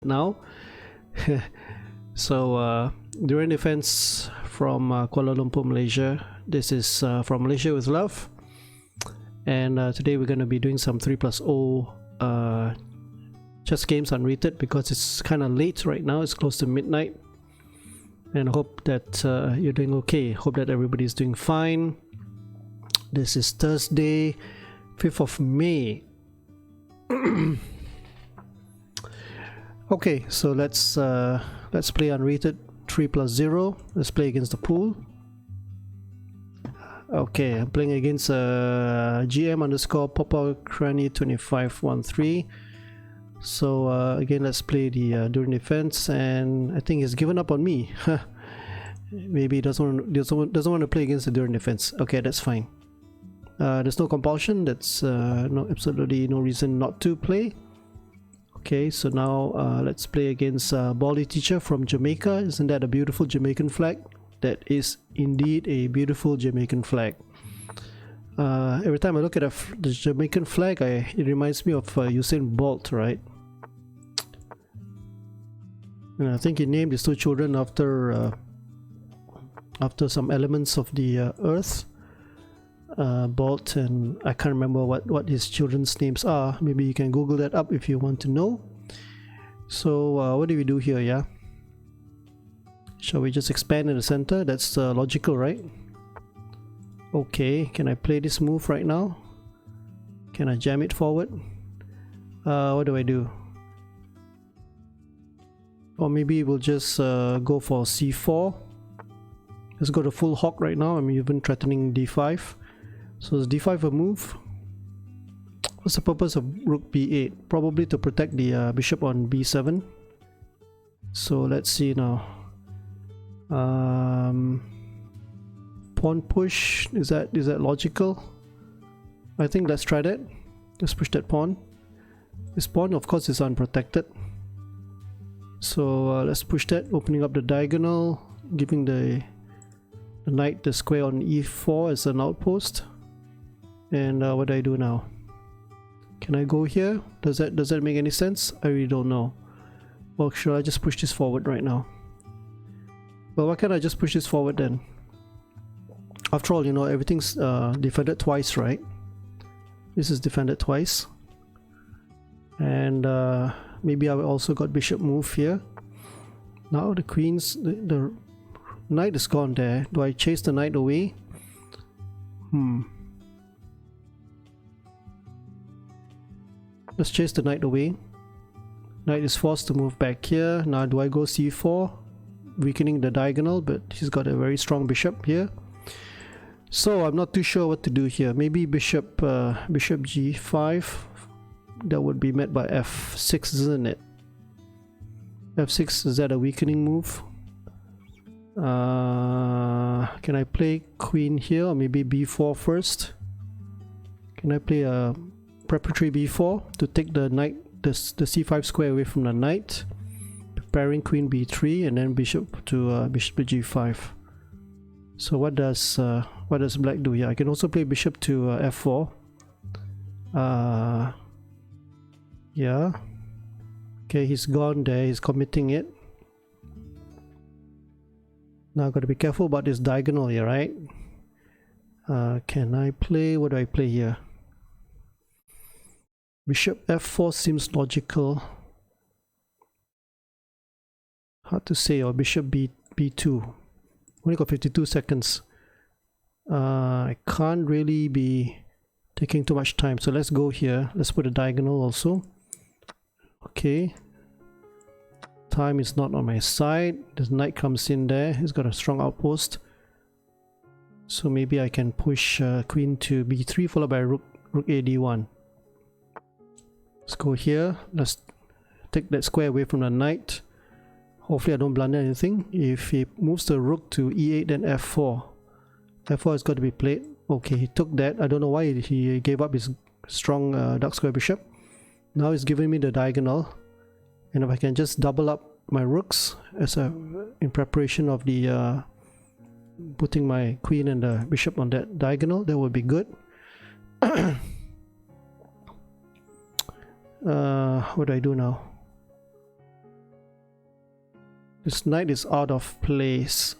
now. So during defense from Kuala Lumpur, Malaysia. This is from Malaysia with love, and today we're going to be doing some 3+0 chess games unrated because it's kind of late right now. It's close to midnight, and I hope that you're doing okay. Hope that everybody's doing fine. This is Thursday, 5th of May. Okay, so let's play unrated 3+0. Let's play against the pool. Okay, I'm playing against GM_Papa_Cranny2513. So again, let's play the during defense, and I think he's given up on me. Maybe he doesn't want to play against the during defense. Okay, that's fine. There's no compulsion. That's absolutely no reason not to play. Okay, so now let's play against Baldy Teacher from Jamaica. Isn't that a beautiful Jamaican flag? That is indeed a beautiful Jamaican flag. Every time I look at the Jamaican flag, it reminds me of Usain Bolt, right? And I think he named his two children after some elements of the earth. Bolt, and I can't remember what his children's names are. Maybe you can Google that up if you want to know. So what do we do here? Yeah, shall we just expand in the center? That's logical, right? Okay, can I play this move right now? Can I jam it forward? What do I do? Or maybe we'll just go for c4. Let's go to full hawk right now. I'm even threatening d5. So is d5 a move? What's the purpose of rook b8? Probably to protect the bishop on b7. So let's see now. Pawn push, is that logical? I think let's try that. Let's push that pawn. This pawn of course is unprotected. So let's push that, opening up the diagonal, giving the knight the square on e4 as an outpost. And what do I do now? Can I go here? Does that make any sense? I really don't know. Well, should I just push this forward right now? Well, why can't I just push this forward then? After all, you know, everything's defended twice, right? This is defended twice. And maybe I also got bishop move here. Now the the knight is gone there. Do I chase the knight away? Let's chase the knight away. Knight is forced to move back here. Now do I go c4? Weakening the diagonal, but he's got a very strong bishop here. So I'm not too sure what to do here. Maybe bishop g5. That would be met by f6, isn't it? f6, is that a weakening move? Can I play queen here, or maybe b4 first? Can I play a preparatory b4 to take the knight, the c5 square away from the knight, preparing queen b3, and then bishop to g5. So what does black do here? I can also play bishop to f4. Yeah. Okay, he's gone there. He's committing it. Now I've got to be careful about this diagonal here, right? Can I play? What do I play here? Bishop f4 seems logical. Hard to say. Or bishop b2. Only got 52 seconds. I can't really be taking too much time. So let's go here. Let's put a diagonal also. Okay. Time is not on my side. The knight comes in there. He's got a strong outpost. So maybe I can push queen to b3 followed by rook a d1. Let's go here. Let's take that square away from the knight. Hopefully I don't blunder anything. If he moves the rook to e8, then f4. f4 has got to be played. Okay, he took that. I don't know why he gave up his strong dark square bishop. Now he's giving me the diagonal. And if I can just double up my rooks as in preparation of the putting my queen and the bishop on that diagonal, that would be good. What do I do now? This knight is out of place.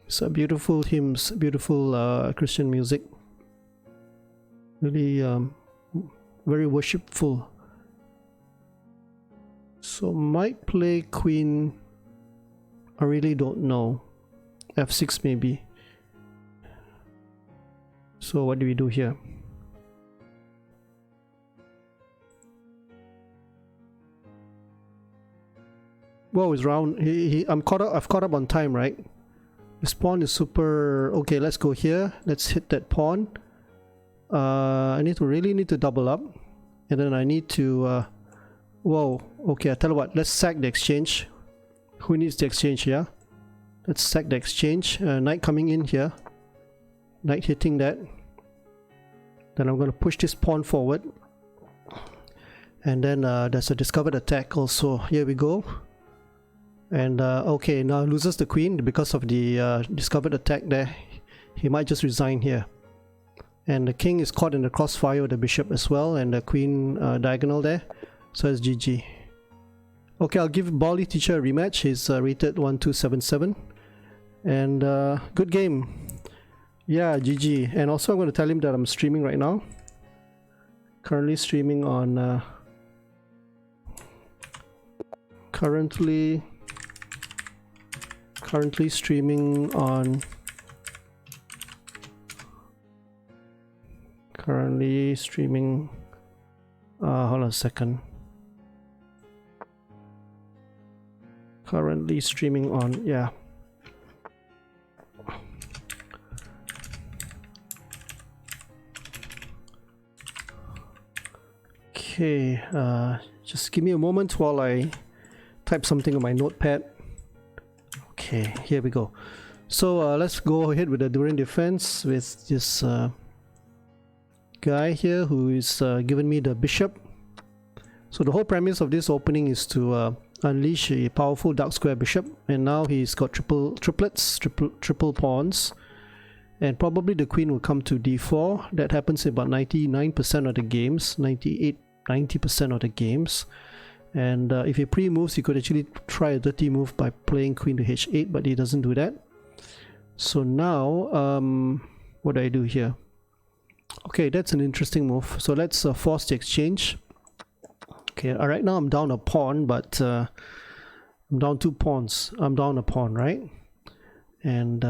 It's a beautiful hymns, beautiful Christian music. Really very worshipful. So might play queen. I really don't know. F6 maybe. So what do we do here? Whoa, it's round. I've caught up on time, right? This pawn is super. Okay, let's go here. Let's hit that pawn. I really need to double up, and then I need to. Whoa. Okay, I tell you what. Let's sack the exchange. Who needs the exchange here? Let's sack the exchange. Knight coming in here. Knight hitting that. Then I'm going to push this pawn forward. And then there's a discovered attack also. Here we go. And okay, now loses the queen because of the discovered attack there. He might just resign here. And the king is caught in the crossfire with the bishop as well. And the queen diagonal there. So it's GG. Okay, I'll give Bali Teacher a rematch. He's rated 1277. And good game. Yeah, GG. And also I'm going to tell him that I'm streaming right now. Currently streaming on... Currently streaming on... hold on a second. Currently streaming on, yeah. Okay, just give me a moment while I type something on my notepad. Okay, here we go. So let's go ahead with the Durian defense with this guy here who is giving me the bishop. So the whole premise of this opening is to unleash a powerful dark square bishop, and now he's got triple pawns, and probably the queen will come to d4. That happens in about 99% of the games, 90% of the games. And if he pre-moves, he could actually try a dirty move by playing queen to h8, but he doesn't do that. So now what do I do here? Okay, that's an interesting move. So let's force the exchange. Okay, right now I'm down a pawn, but I'm down 2 pawns. I'm down a pawn, right? And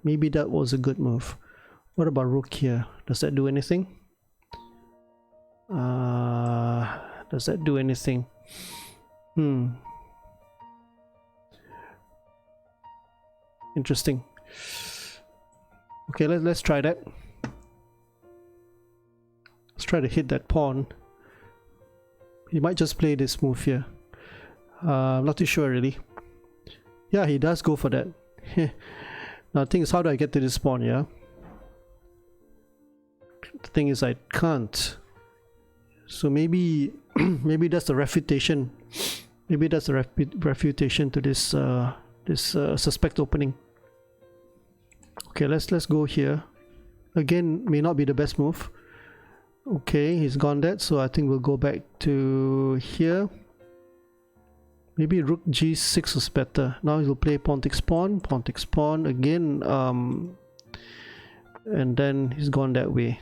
maybe that was a good move. What about rook here? Does that do anything? Does that do anything? Interesting. Okay, let's try that. Let's try to hit that pawn. He might just play this move here. I'm not too sure really. Yeah, he does go for that. Now the thing is, how do I get to this pawn, yeah? The thing is, I can't. So maybe maybe that's the refutation. Maybe that's the refutation to this suspect opening. Okay, let's go here. Again, may not be the best move. Okay, he's gone that, so I think we'll go back to here. Maybe rook g6 is better. Now he'll play pawn takes pawn again, and then he's gone that way.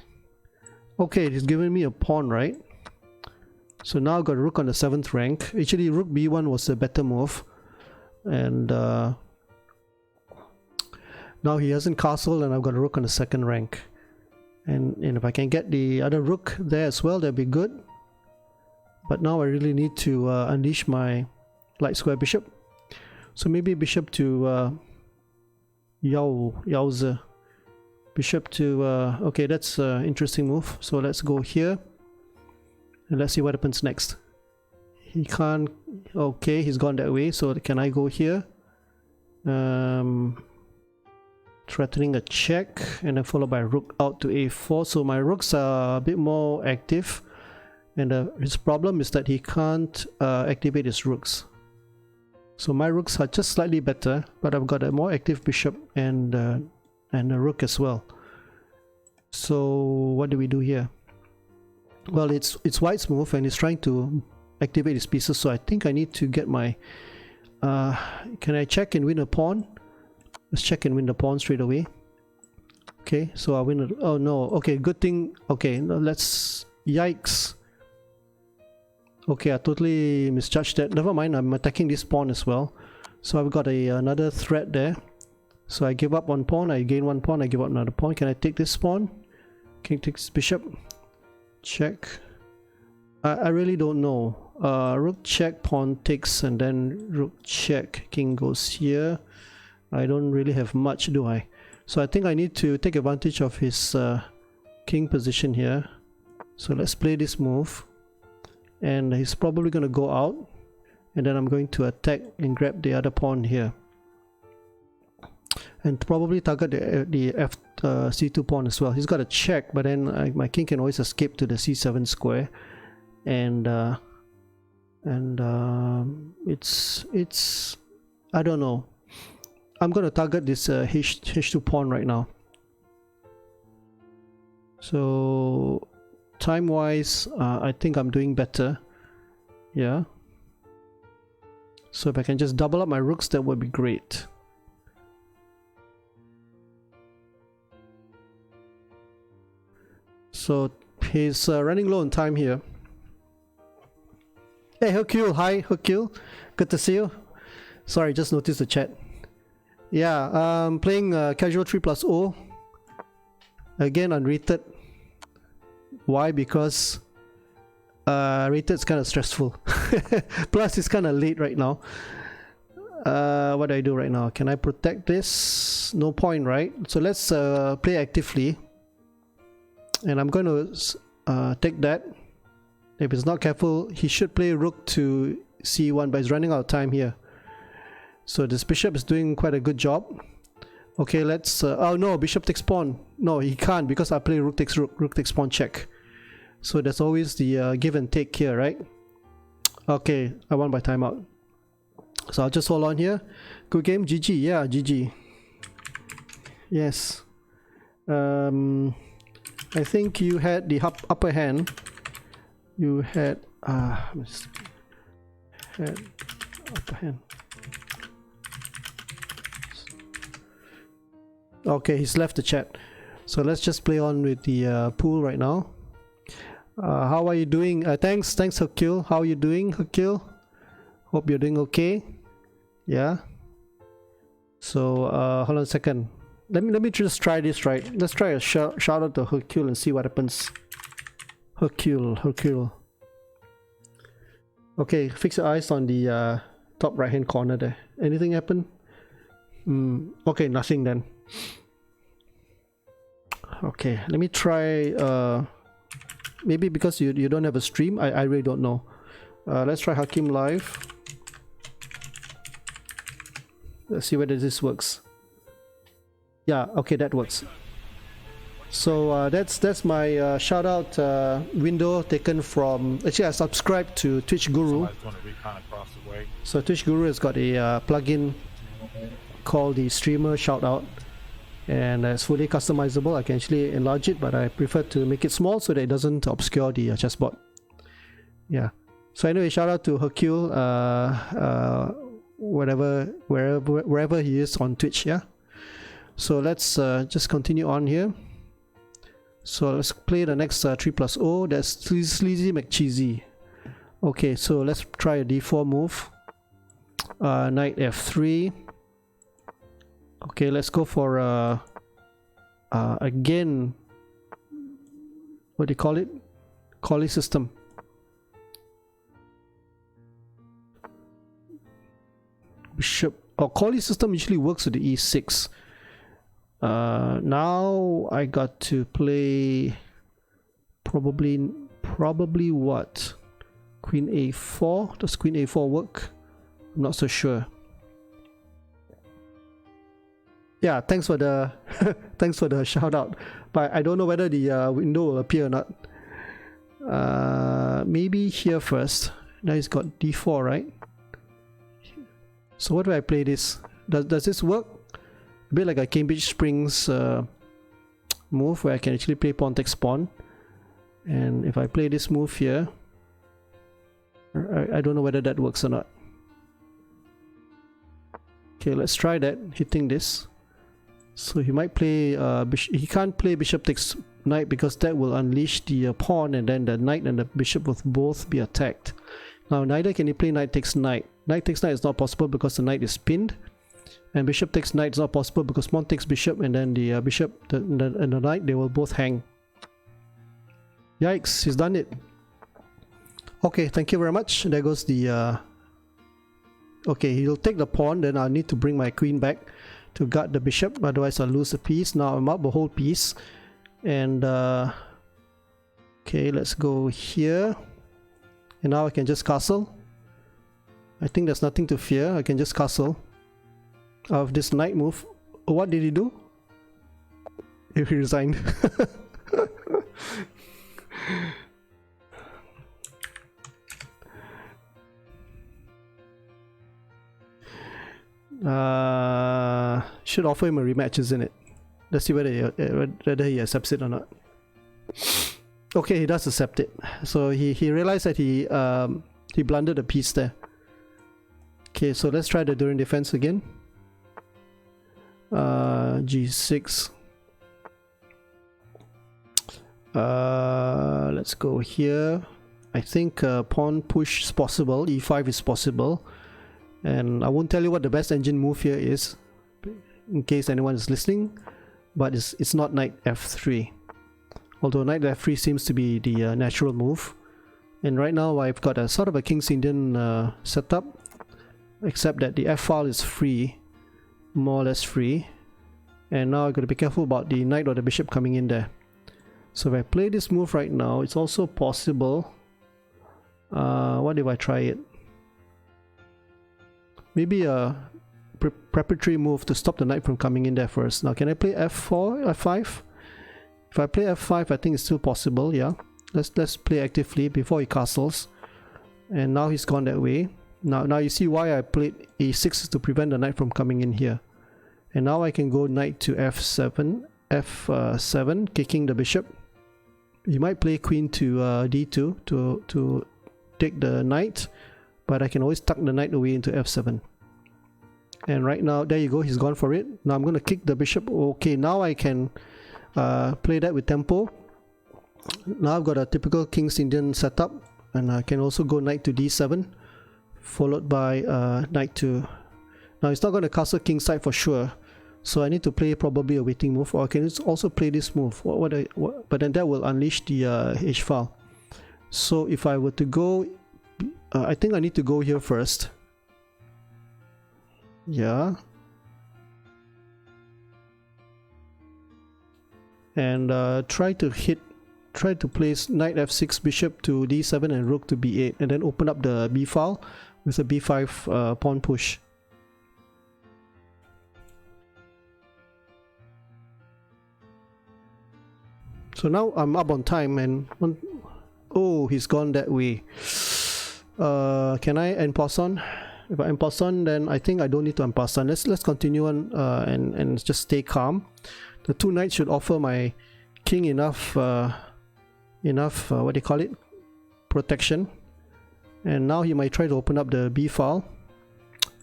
Okay, he's given me a pawn, right? So now I've got a rook on the 7th rank. Actually, rook b1 was a better move, and now he hasn't castled, and I've got a rook on the 2nd rank. And if I can get the other rook there as well, that'd be good. But now I really need to unleash my light square bishop. So maybe bishop to Yowza. Bishop to okay, that's an interesting move. So let's go here and let's see what happens next. He can't. Okay, he's gone that way. So can I go here? Threatening a check, and then followed by rook out to a4. So my rooks are a bit more active, and his problem is that he can't activate his rooks. So my rooks are just slightly better, but I've got a more active bishop and a rook as well. So what do we do here? Well, it's white's move and he's trying to activate his pieces, so I think I need to get my can I check and win a pawn? Let's check and win the pawn straight away. Okay, so I win it. Oh no, okay, good thing. Okay, no, let's, yikes. Okay, I totally misjudged that. Never mind, I'm attacking this pawn as well. So I've got another threat there. So I give up one pawn, I gain one pawn, I give up another pawn. Can I take this pawn? King takes bishop. Check. I really don't know. Rook check, pawn takes, and then rook check. King goes here. I don't really have much, do I? So I think I need to take advantage of his king position here. So let's play this move. And he's probably going to go out. And then I'm going to attack and grab the other pawn here. And probably target the c2 pawn as well. He's got a check, but then my king can always escape to the c7 square. And it's I don't know. I'm going to target this h2 pawn right now. So time wise, I think I'm doing better. Yeah. So if I can just double up my rooks, that would be great. So he's running low on time here. Hey Hercule, hi Hercule, good to see you. Sorry, just noticed the chat. Yeah, playing casual 3+0. Again, unrated. Why? Because rated's kind of stressful. Plus, it's kind of late right now. What do I do right now? Can I protect this? No point, right? So let's play actively. And I'm going to take that. If he's not careful, he should play rook to c1, but he's running out of time here. So this bishop is doing quite a good job. Okay, let's... oh no, bishop takes pawn. No, he can't because I play rook takes rook, rook takes pawn check. So there's always the give and take here, right? Okay, I won by timeout. So I'll just hold on here. Good game, GG. Yeah, GG. Yes. I think you had the upper hand. You had upper hand. Okay, he's left the chat. So let's just play on with the pool right now. How are you doing? Thanks Hercule. How are you doing, Hercule? Hope you're doing okay. Yeah. So hold on a second. Let me just try this, right? Let's try a shout out to Hercule and see what happens. Hercule. Okay, fix your eyes on the top right hand corner there. Anything happen? Okay, nothing then. Okay, let me try. Maybe because you don't have a stream, I really don't know. Let's try Hakim live. Let's see whether this works. Yeah, okay, that works. So that's my shout out window taken from. Actually, I subscribed to Twitch Guru. So Twitch Guru has got a plugin called the Streamer Shoutout, and it's fully customizable. I can actually enlarge it, but I prefer to make it small so that it doesn't obscure the chessboard. Yeah. So anyway, shout out to Hercule, wherever he is on Twitch. Yeah. So let's just continue on here. So let's play the next 3+0. That's Sleazy McCheesy. Okay, so let's try a d4 move. Knight f3. Okay, let's go for again, what do you call it? Collie system. Bishop. Oh, Collie system usually works with the e6. Now I got to play probably what? Queen a4. Does Queen a4 work? I'm not so sure. Yeah, thanks for the thanks for the shout out. But I don't know whether the window will appear or not. Maybe here first. Now he's got d4, right? So what do I play this? Does this work? A bit like a Cambridge Springs move where I can actually play pawn takes pawn. And if I play this move here, I don't know whether that works or not. Okay, let's try that, hitting this. So he might play, he can't play bishop takes knight because that will unleash the pawn, and then the knight and the bishop will both be attacked. Now neither can he play knight takes knight. Knight takes knight is not possible because the knight is pinned. And bishop takes knight is not possible because pawn takes bishop, and then the bishop and the knight, they will both hang. Yikes, he's done it. Okay, thank you very much. There goes the... okay, he'll take the pawn, then I'll need to bring my queen back to guard the bishop, otherwise I'll lose a piece. Now I'm up a whole piece. And... okay, let's go here. And now I can just castle. I think there's nothing to fear. I can just castle. Of this knight move. What did he do? He resigned. Should offer him a rematch, isn't it? Let's see whether he accepts it or not. Okay, he does accept it. So he realized that he blundered a piece there. Okay, so let's try the during defense again. G6. Let's go here. I think pawn push is possible. E5 is possible. And I won't tell you what the best engine move here is, in case anyone is listening, but it's not knight f3. Although knight f3 seems to be the natural move. And right now I've got a sort of a King's Indian setup, except that the f-file is free, more or less free. And now I've got to be careful about the knight or the bishop coming in there. So if I play this move right now, it's also possible. What if I try it? Maybe a preparatory move to stop the knight from coming in there first. Now can I play f4, f5? If I play f5, I think it's still possible, yeah. Let's play actively before he castles. And now he's gone that way. Now you see why I played a6 to prevent the knight from coming in here. And now I can go knight to f7, f7, kicking the bishop. You might play queen to d2 to take the knight, but I can always tuck the knight away into f7. And right now, there you go, he's gone for it. Now I'm going to kick the bishop. Okay, now I can play that with tempo. Now I've got a typical King's Indian setup, and I can also go knight to d7, followed by knight to... Now it's not going to castle kingside for sure, so I need to play probably a waiting move, or I can also play this move. But then that will unleash the h-file. So if I were to go... I think I need to go here first. Yeah. And try to place knight f6, bishop to d7 and rook to b8, and then open up the b file with a b5 pawn push. So now I'm up on time, and oh, he's gone that way. Can I en passant? If I en passant, then I think I don't need to en passant. Let's continue on and just stay calm. The two knights should offer my king enough what do you call it, protection. And now he might try to open up the b file,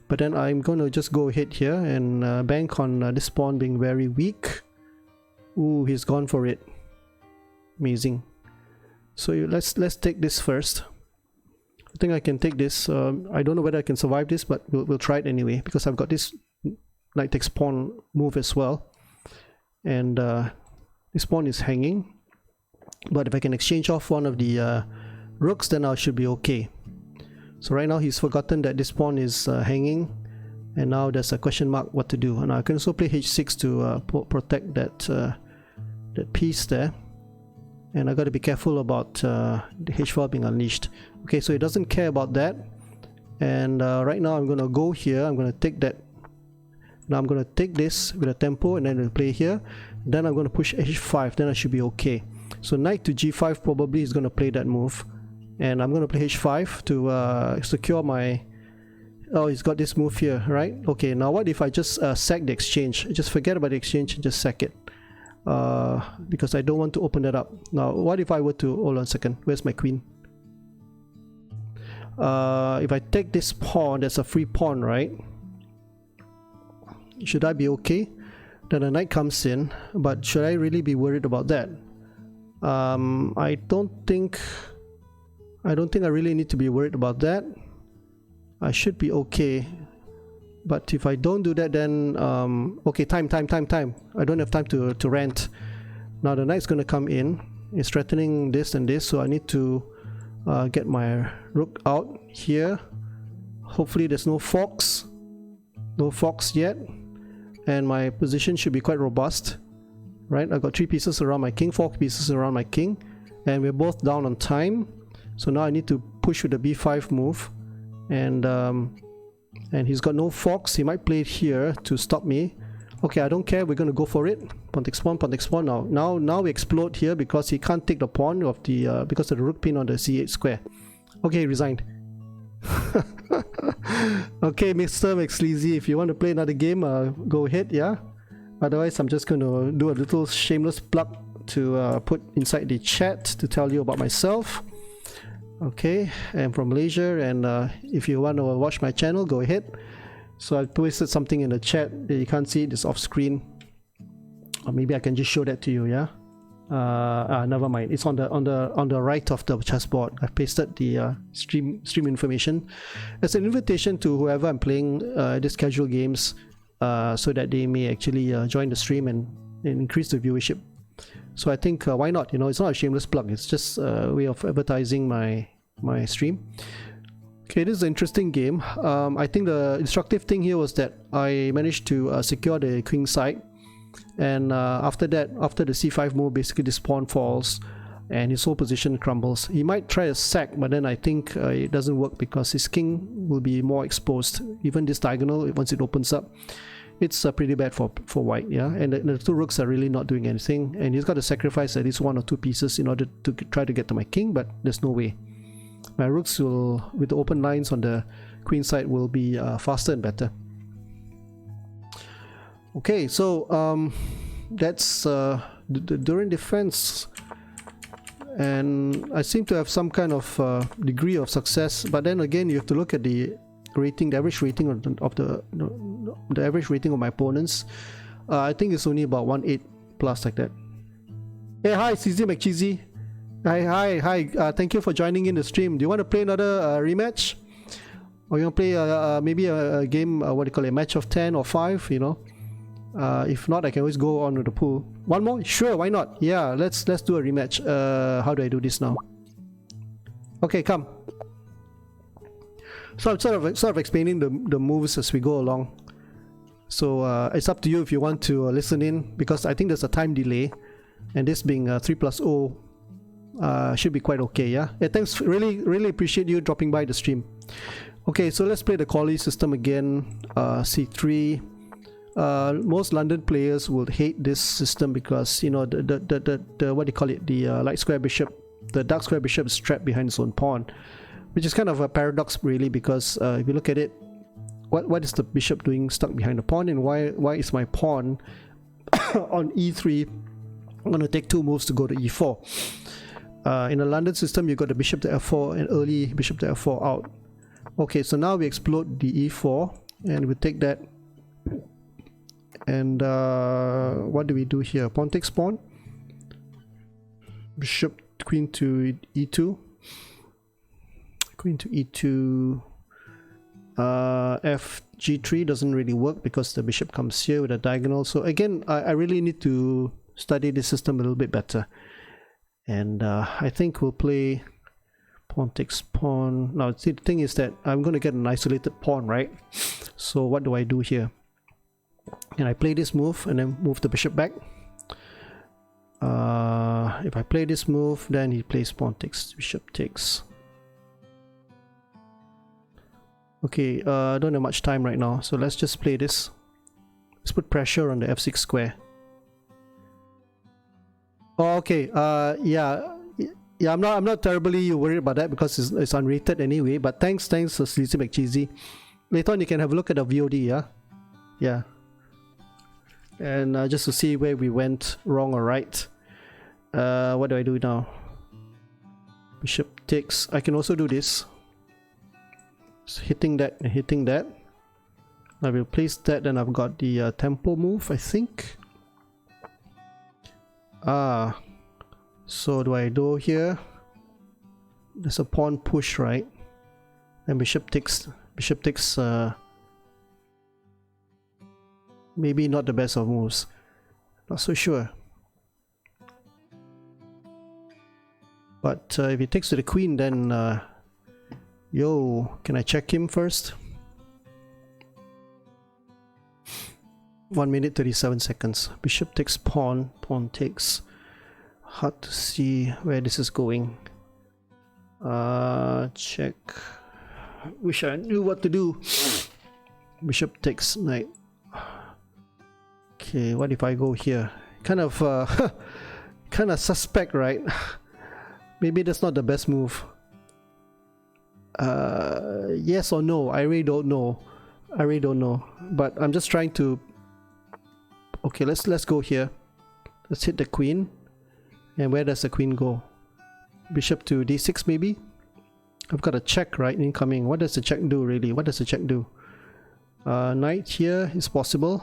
but then I'm going to just go ahead here and bank on this pawn being very weak. Ooh, he's gone for it. Amazing. So let's take this first. I think I can take this. I don't know whether I can survive this, but we'll try it anyway, because I've got this knight takes pawn move as well, and this pawn is hanging. But if I can exchange off one of the rooks, then I should be okay. So right now he's forgotten that this pawn is hanging, and now there's a question mark what to do. And I can also play h6 to protect that piece there. And I got to be careful about the h-file being unleashed. Okay, so it doesn't care about that. And right now I'm going to go here. I'm going to take that. Now I'm going to take this with a tempo, and then I'll play here. Then I'm going to push h5. Then I should be okay. So knight to g5 probably is going to play that move. And I'm going to play h5 to secure my... Oh, he's got this move here, right? Okay, now what if I just sack the exchange? Just forget about the exchange and just sack it. because I don't want to open that up. Now, what if I were to, hold on a second, where's my queen? If I take this pawn, that's a free pawn, right? Should I be okay? Then the knight comes in, but should I really be worried about that? I don't think I really need to be worried about that. I should be okay. But if I don't do that, then okay, time. I don't have time to rant. Now the knight's gonna come in. It's threatening this and this, so I need to get my rook out here. Hopefully there's no fox yet, and my position should be quite robust, right? I got 3 pieces around my king, 4 pieces around my king, and we're both down on time. So now I need to push with the b5 move, and he's got no fox. He might play it here to stop me. Okay, I don't care, we're gonna go for it. Pawn takes pawn. Now we explode here because he can't take the pawn of the because of the rook pin on the c8 square. Okay, he resigned. Okay, Mr. McSleazy, if you want to play another game, go ahead, yeah? Otherwise, I'm just gonna do a little shameless plug to put inside the chat to tell you about myself. Okay, I'm from Malaysia, and if you want to watch my channel, go ahead. So I posted something in the chat. You can't see it, it's off screen, or maybe I can just show that to you. Yeah, never mind, it's on the right of the chessboard. I've pasted the stream information as an invitation to whoever I'm playing these casual games, so that they may actually join the stream and increase the viewership. So I think why not, you know, it's not a shameless plug, it's just a way of advertising my stream. Okay, this is an interesting game. I think the instructive thing here was that I managed to secure the queen side, and after that, after the c5 move, basically this pawn falls and his whole position crumbles. He might try a sack, but then I think it doesn't work because his king will be more exposed. Even this diagonal, once it opens up, it's pretty bad for white, yeah. And the 2 rooks are really not doing anything, and he's got to sacrifice at least 1 or 2 pieces in order to try to get to my king, but there's no way. My rooks will, with the open lines on the queen side, will be faster and better. Okay, so that's the Duran defense, and I seem to have some kind of degree of success, but then again you have to look at the rating, the average rating of the average rating of my opponents. I think it's only about 1.8 plus, like that. Hey, hi CZ McCheesy. Hi, thank you for joining in the stream. Do you want to play another rematch, or you want to play maybe a game, what do you call it, a match of 10 or 5, you know? If not, I can always go on to the pool. One more? Sure, why not? Yeah, let's do a rematch. How do I do this now? Okay, come. So I'm sort of explaining the moves as we go along. So it's up to you if you want to listen in, because I think there's a time delay, and this being 3+0 should be quite okay. Yeah, thanks, really appreciate you dropping by the stream. Okay, so let's play the Corley system again. C3. Most London players will hate this system because, you know, the what do you call it, the light square bishop, the dark square bishop is trapped behind its own pawn, which is kind of a paradox really, because if you look at it, what is the bishop doing stuck behind the pawn, and why is my pawn on e3 I'm going to take 2 moves to go to e4? In the London system, you got the bishop to f4 and early bishop to f4 out. Okay, so now we explode the e4 and we take that, and what do we do here? Pawn takes pawn, bishop, queen to e2, queen to e2, f g3 doesn't really work because the bishop comes here with a diagonal. So again, I really need to study this system a little bit better, and I think we'll play pawn takes pawn. Now see, the thing is that I'm going to get an isolated pawn, right? So what do I do here? And I play this move and then move the bishop back. If I play this move, then he plays pawn takes, bishop takes. Okay, I don't have much time right now, so let's just play this. Let's put pressure on the f6 square. Oh, okay. Yeah, I'm not terribly worried about that because it's unrated anyway. But thanks, Sleazy McCheesy. Later on, you can have a look at the VOD. Yeah. and just to see where we went wrong or right. What do I do now? Bishop takes. I can also do this. Just hitting that and hitting that. I will place that, and I've got the tempo move, I think. So do I go here? There's a pawn push, right? And bishop takes. Maybe not the best of moves. Not so sure. But if he takes to the queen, then yo, can I check him first? 1 minute 37 seconds. Bishop takes pawn, pawn takes. Hard to see where this is going. Check. Wish I knew what to do. Bishop takes knight. Okay, what if I go here? Kind of suspect, right? Maybe that's not the best move. Yes or no? I really don't know. But I'm just trying to. Okay, let's go here. Let's hit the queen. And where does the queen go? Bishop to d6 maybe? I've got a check, right, incoming. What does the check do really? What does the check do? Knight here is possible.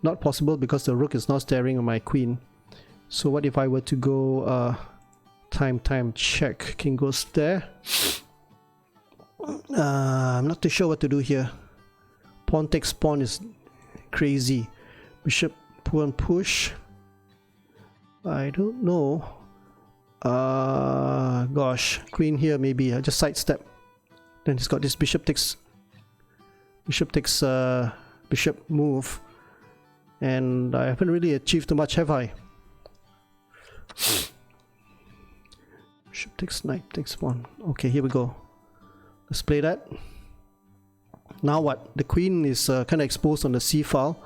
Not possible because the rook is now staring at my queen. So what if I were to go time check? King goes there. I'm not too sure what to do here. Pawn takes pawn is crazy. Bishop pawn push. I don't know. Gosh, queen here maybe. I just sidestep. Then he's got this bishop takes bishop move, and I haven't really achieved too much, have I? Bishop takes knight takes pawn. Okay, here we go. Let's play that. Now what? The queen is kind of exposed on the c file,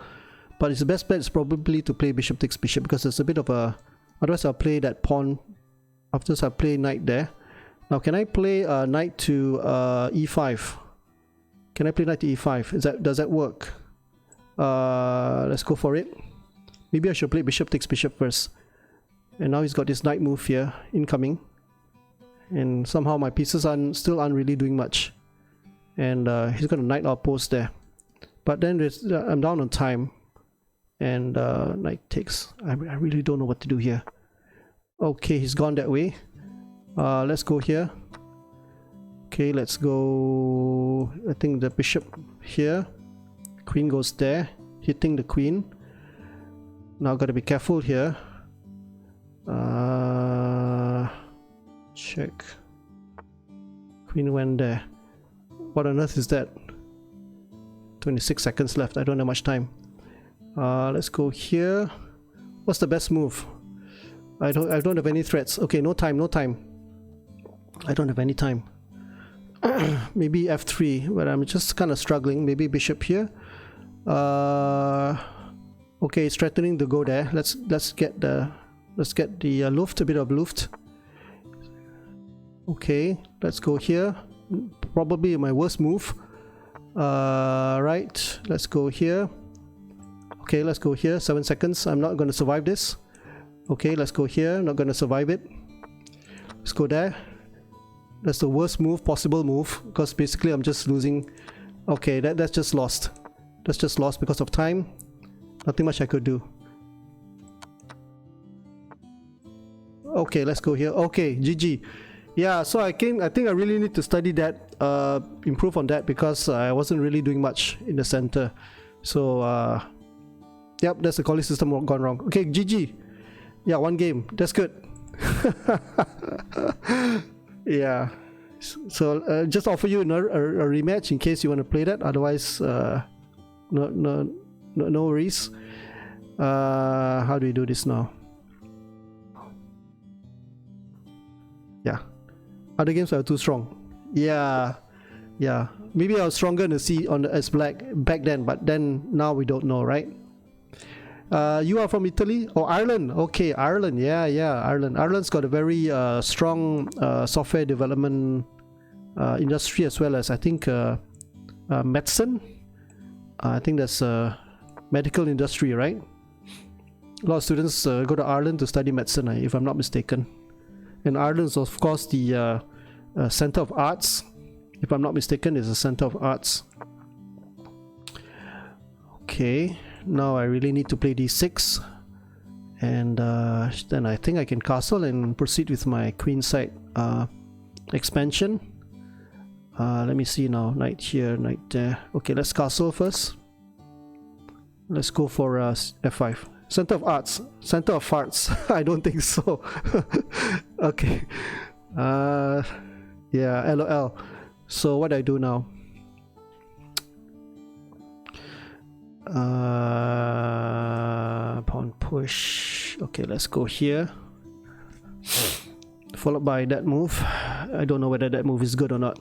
but it's the best bet is probably to play bishop takes bishop because there's a bit of a. Otherwise, I'll play that pawn. After I play knight there. Now, can I play knight to e5? Can I play knight to e5? Does that work? Let's go for it. Maybe I should play bishop takes bishop first. And now he's got this knight move here incoming. And somehow my pieces still aren't really doing much. And he's got a knight outpost there. But then I'm down on time. And knight takes. I really don't know what to do here. Okay, he's gone that way. Let's go here. Okay, let's go. I think the bishop here. Queen goes there, hitting the queen. Now gotta be careful here. Check. Queen went there. What on earth is that? 26 seconds left. I don't have much time. Let's go here. What's the best move? I don't have any threats. Okay, no time. I don't have any time. Maybe f3, but I'm just kind of struggling. Maybe bishop here. Okay, it's threatening to go there. Let's get the luft, a bit of luft. Okay, let's go here. Probably my worst move. Right, let's go here. Okay, let's go here. 7 seconds. I'm not going to survive this. Okay, let's go here. Not going to survive it. Let's go there. That's the worst move, possible move, because basically I'm just losing. Okay, that's just lost. That's just lost because of time. Nothing much I could do. Okay, let's go here. Okay, GG. Yeah, so I think I really need to study that, improve on that, because I wasn't really doing much in the center. So, yep, that's the calling system gone wrong. Okay, GG. Yeah, one game. That's good. Yeah. So just offer you a rematch in case you want to play that. Otherwise, no worries. How do we do this now? Yeah. Other games are too strong. Yeah. Maybe I was stronger in the C as black back then, but then now we don't know, right? You are from Italy or Ireland? Okay, Ireland. Yeah, Ireland. Ireland's got a very strong software development industry, as well as I think medicine. I think that's medical industry, right? A lot of students go to Ireland to study medicine, if I'm not mistaken. And Ireland is of course the Center of Arts. If I'm not mistaken, it's a Center of Arts. Okay, now I really need to play d6. And then I think I can castle and proceed with my queenside expansion. Let me see now. Knight here, knight there. Okay, let's castle first. Let's go for f5. Center of Arts. Center of Farts. I don't think so. Okay. Yeah, LOL. So what do I do now? Pawn push. Okay, let's go here. Followed by that move. I don't know whether that move is good or not.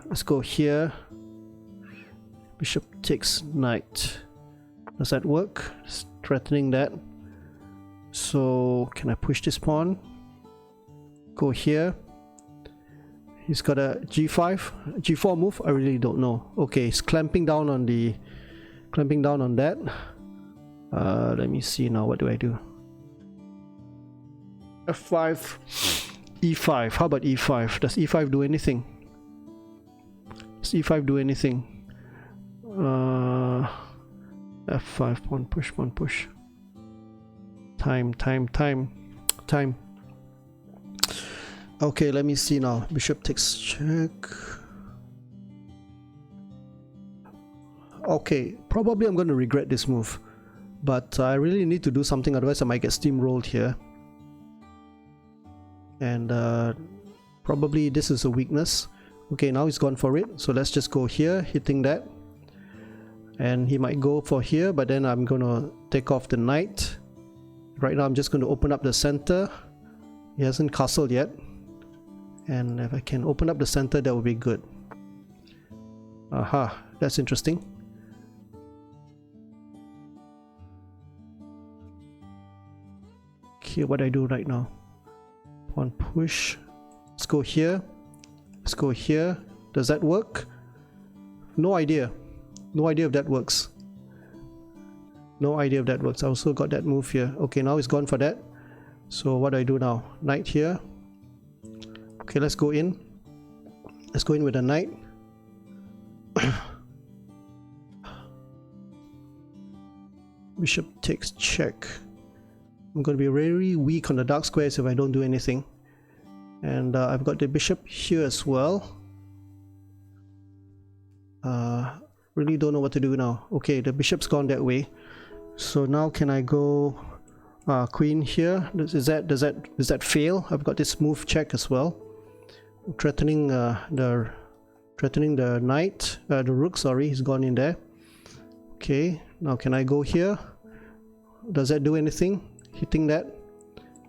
Let's go here. Bishop takes knight. Does that work? It's threatening that. So can I push this pawn? Go here. He's got a g5, g4 move. I really don't know. Okay, he's clamping down on that. Let me see now. What do I do? f5, e5. How about e5? Does e5 do anything? Does e5 do anything? f5, pawn push, pawn push. Time. Okay, let me see now. Bishop takes check. Okay, probably I'm going to regret this move, but I really need to do something, otherwise I might get steamrolled here. And probably this is a weakness. Okay, now he's gone for it, so let's just go here, hitting that. And he might go for here, but then I'm going to take off the knight. Right now I'm just going to open up the center. He hasn't castled yet. And if I can open up the center, that would be good. Aha, that's interesting. Okay, what do I do right now? Pawn push. Let's go here. Let's go here. Does that work? No idea. No idea if that works. No idea if that works. I also got that move here. Okay, now he's gone for that. So what do I do now? Knight here. Okay, let's go in. Let's go in with a knight. Bishop takes check. I'm going to be very weak on the dark squares if I don't do anything. And I've got the bishop here as well. Really don't know what to do now. Okay, the bishop's gone that way. So now can I go queen here? Does that fail? I've got this move check as well. Threatening the knight, the rook, sorry, he's gone in there. Okay, now can I go here? Does that do anything? Hitting that,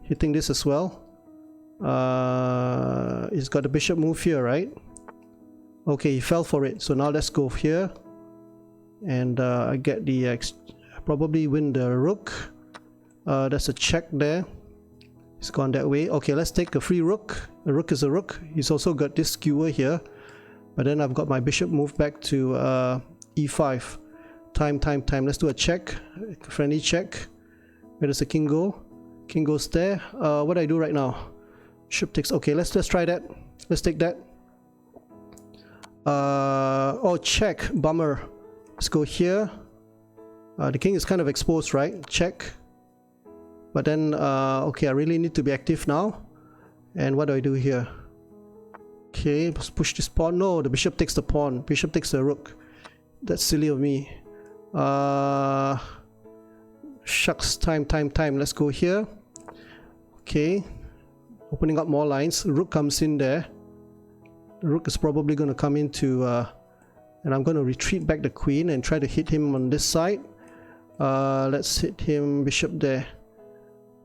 hitting this as well. He's got the bishop move here, right? Okay, he fell for it. So now let's go here, and I get the probably win the rook. That's a check there. He's gone that way. Okay, let's take a free rook. A rook is a rook. He's also got this skewer here. But then I've got my bishop moved back to e5. Time. Let's do a check. Friendly check. Where does the king go? King goes there. What do I do right now? Bishop takes. Okay, let's try that. Let's take that. Oh, check. Bummer. Let's go here. The king is kind of exposed, right? Check. But then, okay, I really need to be active now. And what do I do here? Okay, let's push this pawn. No, the bishop takes the pawn. Bishop takes the rook. That's silly of me. Shucks, time. Let's go here. Okay, opening up more lines. Rook comes in there. The rook is probably going to come into... and I'm going to retreat back the queen and try to hit him on this side. Let's hit him, bishop there.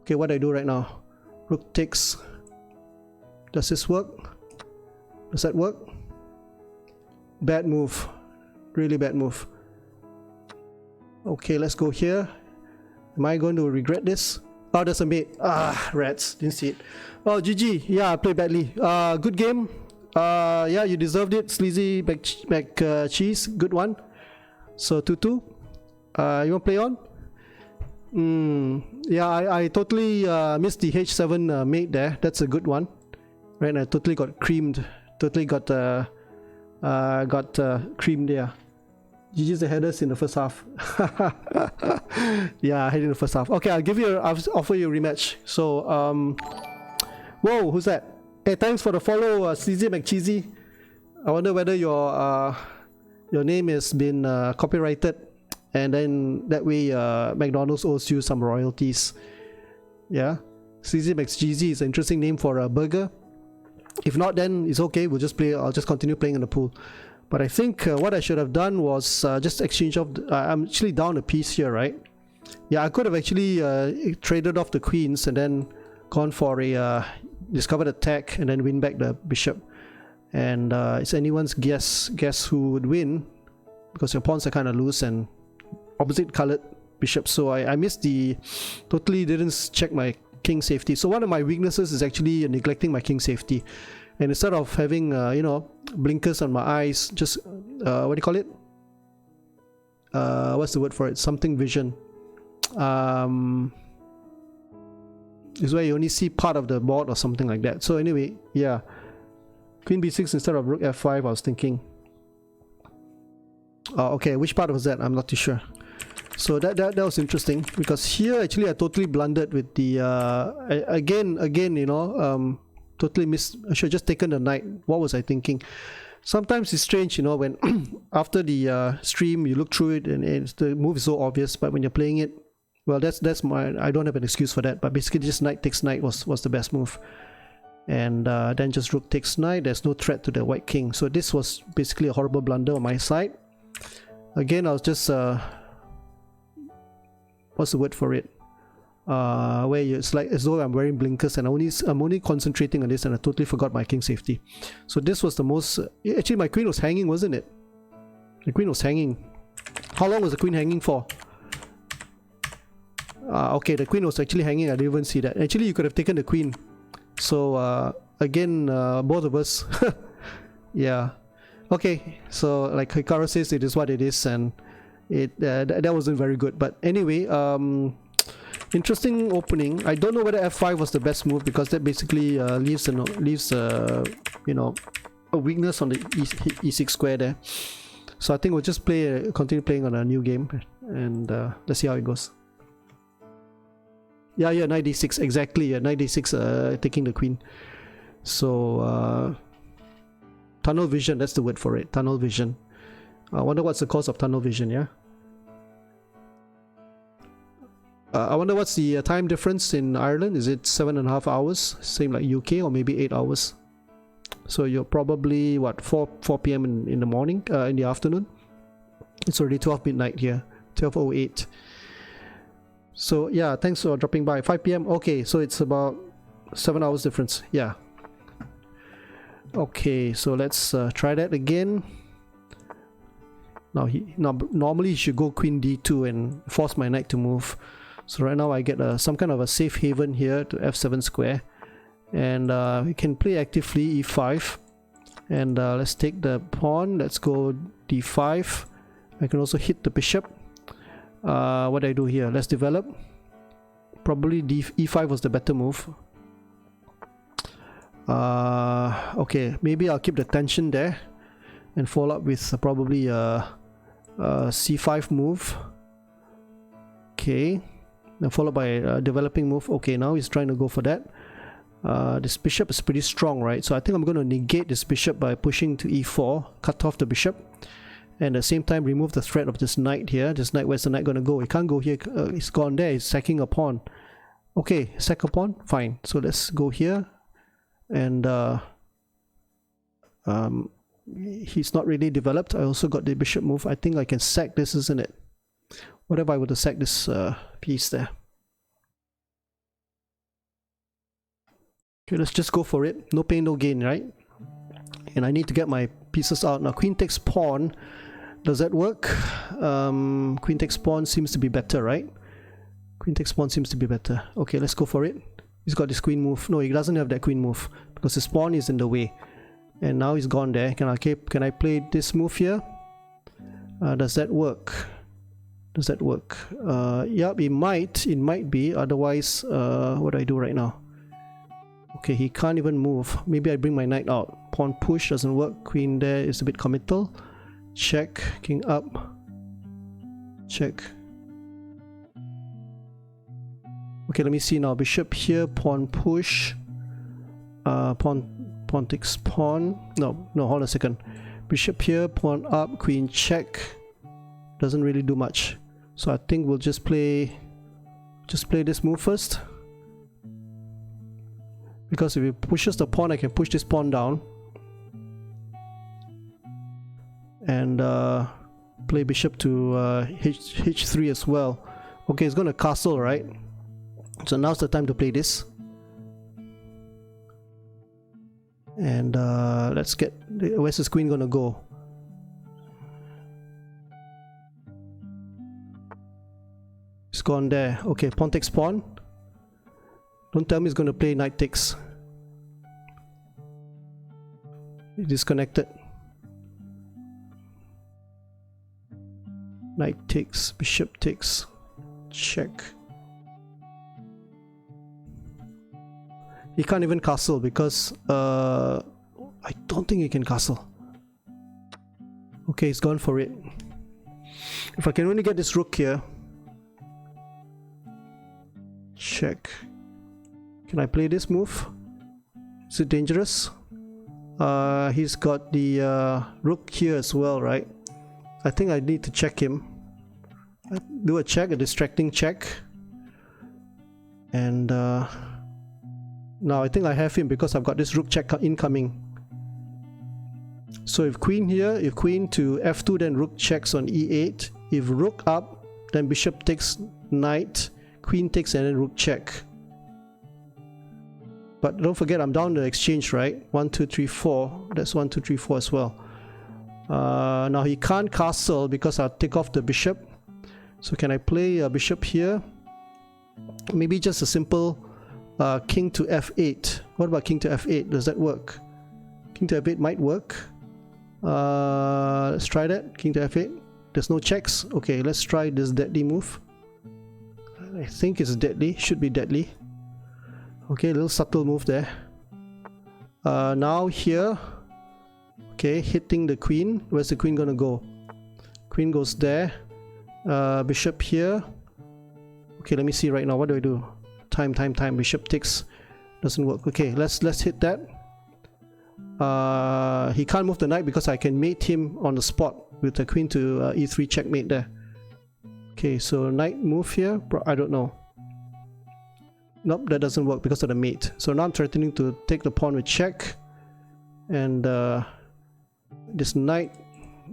Okay, what do I do right now? Rook takes. Does this work? Does that work? Bad move. Really bad move. Okay, let's go here. Am I going to regret this? Oh, there's a mate. Ah, rats. Didn't see it. Oh, GG. Yeah, I played badly. Good game. Yeah, you deserved it. Sleazy back cheese. Good one. So 2-2. You want to play on? Yeah, I totally missed the h7 mate there. That's a good one. Right, I totally got creamed. Totally got creamed there. GG's the headers in the first half. Yeah, I had in the first half. Okay, I'll offer you a rematch. So, whoa, who's that? Hey, thanks for the follow, CZ McCheesy. I wonder whether your name has been copyrighted, and then that way McDonald's owes you some royalties. Yeah, CZ McCheesy is an interesting name for a burger. If not, then it's okay. We'll just play. I'll just continue playing in the pool. But I think what I should have done was just exchange off. I'm actually down a piece here, right? Yeah, I could have actually traded off the queens and then gone for a discovered attack and then win back the bishop. And it's anyone's guess who would win, because your pawns are kind of loose and opposite colored bishops. So I missed totally didn't check my king safety. So one of my weaknesses is actually neglecting my king safety. And instead of having blinkers on my eyes, just what do you call it? What's the word for it? Something vision. Is where you only see part of the board or something like that. So anyway, yeah, queen b6 instead of rook f5. I was thinking. Okay, which part was that? I'm not too sure. So that was interesting, because here actually I totally blundered with the again totally missed. I should have just taken the knight. What was I thinking? Sometimes it's strange, when after the stream you look through it and the move is so obvious, but when you're playing it, well, that's my, I don't have an excuse for that. But basically just knight takes knight was the best move, and then just rook takes knight. There's no threat to the white king. So this was basically a horrible blunder on my side. Again, I was just what's the word for it? Where it's like as though I'm wearing blinkers and I'm only concentrating on this, and I totally forgot my king safety. So this was the most. Actually, my queen was hanging, wasn't it? The queen was hanging. How long was the queen hanging for? Okay, the queen was actually hanging. I didn't even see that. Actually, you could have taken the queen. So again, both of us. Yeah. Okay. So like Hikaru says, it is what it is, and that wasn't very good. But anyway, interesting opening. I don't know whether f5 was the best move, because that basically leaves a weakness on the e6 square there. So I think we'll just continue playing on a new game, and let's see how it goes. Yeah, knight d6, exactly. Yeah, knight d6, taking the queen. So tunnel vision, that's the word for it. Tunnel vision. I wonder what's the cause of tunnel vision. Yeah. I wonder what's the time difference in Ireland. Is it 7.5 hours, same like UK, or maybe 8 hours? So you're probably what, 4 p.m. in the morning, in the afternoon. It's already 12 midnight here, 12:08. So yeah, thanks for dropping by. 5 p.m. Okay, so it's about 7 hours difference. Yeah. Okay, so let's try that again. Now normally he should go queen d2 and force my knight to move. So right now I get some kind of a safe haven here to f7 square, and we can play actively e5, and let's take the pawn. Let's go d5. I can also hit the bishop. What do I do here? Let's develop. Probably e5 was the better move. Okay, maybe I'll keep the tension there and follow up with probably a c5 move. Okay, then followed by a developing move. Okay, now he's trying to go for that. This bishop is pretty strong, right? So I think I'm going to negate this bishop by pushing to e4, cut off the bishop, and at the same time remove the threat of this knight here. This knight, where's the knight going to go? It can't go here. It's gone there. It's sacking a pawn. Okay, sack a pawn. Fine. So let's go here, and he's not really developed. I also got the bishop move. I think I can sack this, isn't it? What if I were to sack this piece there? Okay, let's just go for it. No pain, no gain, right? And I need to get my pieces out. Now, queen takes pawn. Does that work? Queen takes pawn seems to be better, right? Queen takes pawn seems to be better. Okay, let's go for it. He's got this queen move. No, he doesn't have that queen move because his pawn is in the way. And now he's gone there. Can I play this move here? Does that work? Does that work? Yep, it might be. Otherwise, what do I do right now? Okay, he can't even move. Maybe I bring my knight out. Pawn push doesn't work. Queen there is a bit committal. Check. King up. Check. Okay, let me see now. Bishop here. Pawn push. Pawn takes pawn. No, hold on a second. Bishop here. Pawn up. Queen check. Doesn't really do much. So I think we'll just play this move first. Because if he pushes the pawn, I can push this pawn down. And play bishop to h3 as well. Okay, it's gonna castle, right? So now's the time to play this. And let's get... Where's this queen gonna go? It's gone there. Okay, pawn takes pawn. Don't tell me he's gonna play knight takes. He disconnected. Knight takes, bishop takes, check. He can't even castle because I don't think he can castle. Okay, he's gone for it. If I can only get this rook here. Check. Can I play this move? Is it dangerous? He's got the rook here as well, right? I think I need to check him. Do a check, a distracting check. And now I think I have him because I've got this rook check incoming. So if queen here, if queen to f2, then rook checks on e8. If rook up, then bishop takes knight, queen takes, and then rook check. But don't forget, I'm down the exchange, right? 1, 2, 3, 4. That's 1, 2, 3, 4 as well. Now he can't castle because I'll take off the bishop. So can I play a bishop here? Maybe just a simple king to f8. What about king to f8? Does that work? King to f8 might work. Let's try that. King to f8. There's no checks. Okay, let's try this deadly move. I think it's deadly. Should be deadly. Okay, a little subtle move there. Now here. Okay, hitting the queen. Where's the queen gonna go? Queen goes there. Bishop here. Okay, let me see right now. What do I do? Time. Bishop takes. Doesn't work. Okay, let's hit that. He can't move the knight because I can mate him on the spot with the queen to e3 checkmate there. Okay, so knight move here. I don't know. Nope, that doesn't work because of the mate. So now I'm threatening to take the pawn with check. And this knight,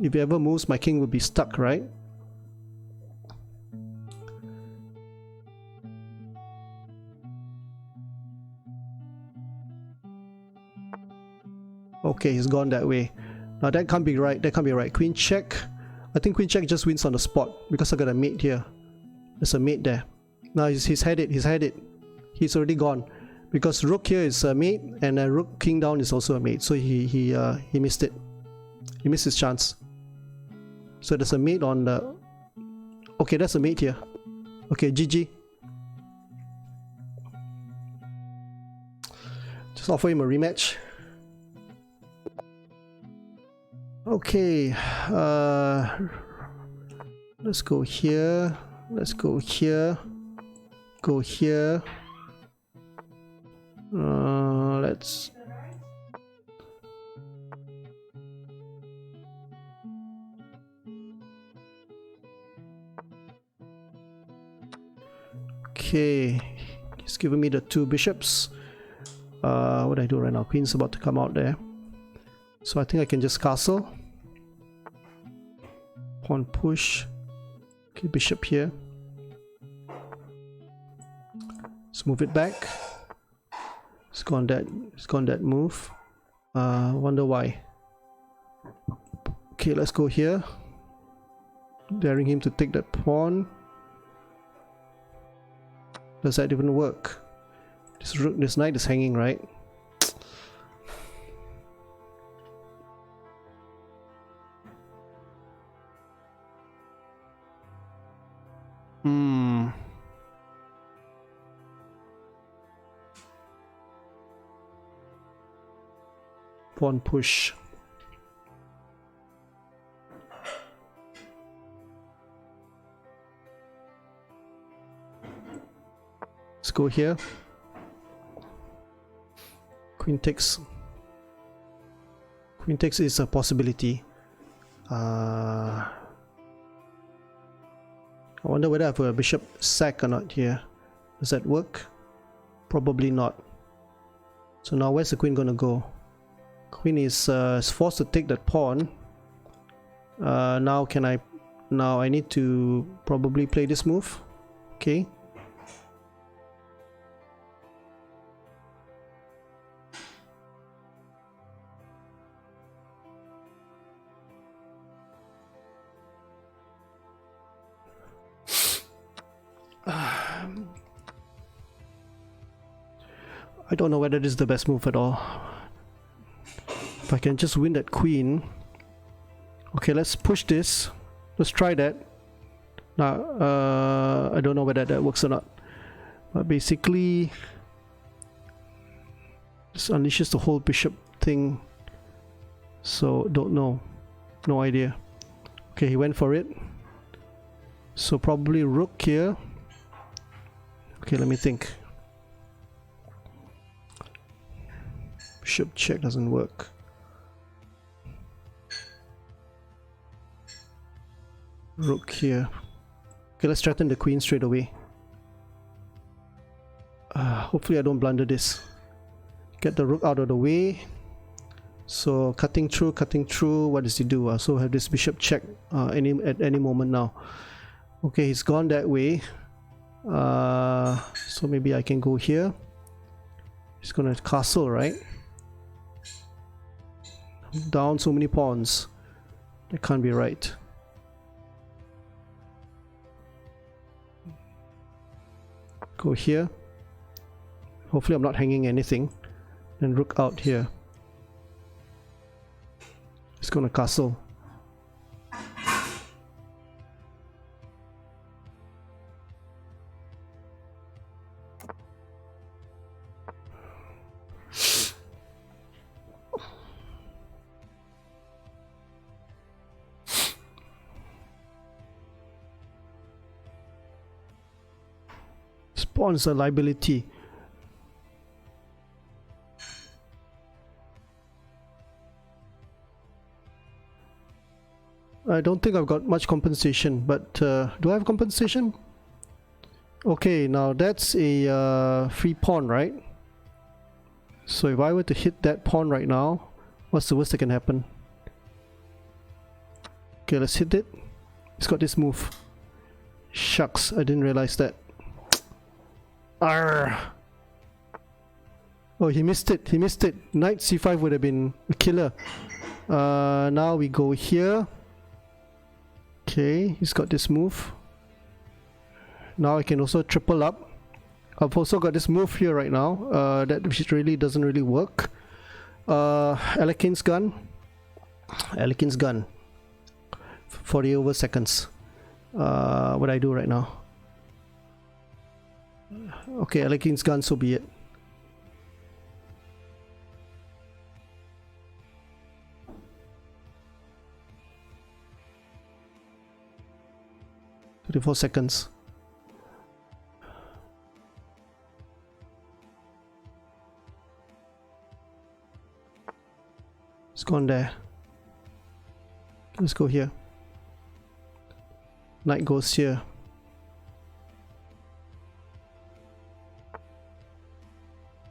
if he ever moves, my king will be stuck, right? Okay, he's gone that way. Now that can't be right. That can't be right. Queen check. I think queen check just wins on the spot because I got a mate here. There's a mate there. Now he's had it. He's had it. He's already gone because rook here is a mate and rook king down is also a mate. So he missed it. He missed his chance. So there's a mate on the... Okay, that's a mate here. Okay, GG. Just offer him a rematch. Okay, let's go here. Let's go here. Go here. Let's... Okay, he's giving me the 2 bishops. What do I do right now? Queen's about to come out there. So I think I can just castle. Pawn push. Okay, bishop here. Let's move it back. It's gone that move. Wonder why. Okay, let's go here. Daring him to take that pawn. Does that even work? This knight is hanging, right? Pawn push. Let's go here. Queen takes. Queen takes is a possibility. I wonder whether I have a bishop sack or not here. Does that work? Probably not. So now where's the queen gonna go? Queen is forced to take that pawn. Now I need to probably play this move. Okay. I don't know whether this is the best move at all. If I can just win that queen. Okay, let's push this. Let's try that. Now, I don't know whether that works or not. But basically, this unleashes the whole bishop thing. So, don't know. No idea. Okay, he went for it. So, probably rook here. Okay, let me think. Bishop check doesn't work. Rook here. Okay, let's threaten the queen straight away. Hopefully I don't blunder this. Get the rook out of the way. So cutting through, what does he do? So have this bishop check at any moment now. Okay, he's gone that way. So maybe I can go here. He's gonna castle, right? Down so many pawns. That can't be right. Go here. Hopefully I'm not hanging anything. And rook out here. It's gonna castle. Pawn is a liability. I don't think I've got much compensation, but do I have compensation? Okay, now that's a free pawn, right? So if I were to hit that pawn right now, what's the worst that can happen? Okay, let's hit it. It's got this move. Shucks, I didn't realize that. Arrgh. Oh, he missed it. He missed it. Knight c5 would have been a killer. Now we go here. Okay, he's got this move. Now I can also triple up. I've also got this move here right now. That which really doesn't really work. Alekin's gun. Alekin's gun. 40 over seconds. What do I do right now? Okay, Alekin's gun, so be it. "34 seconds. It's gone there. Let's go here. Knight goes here.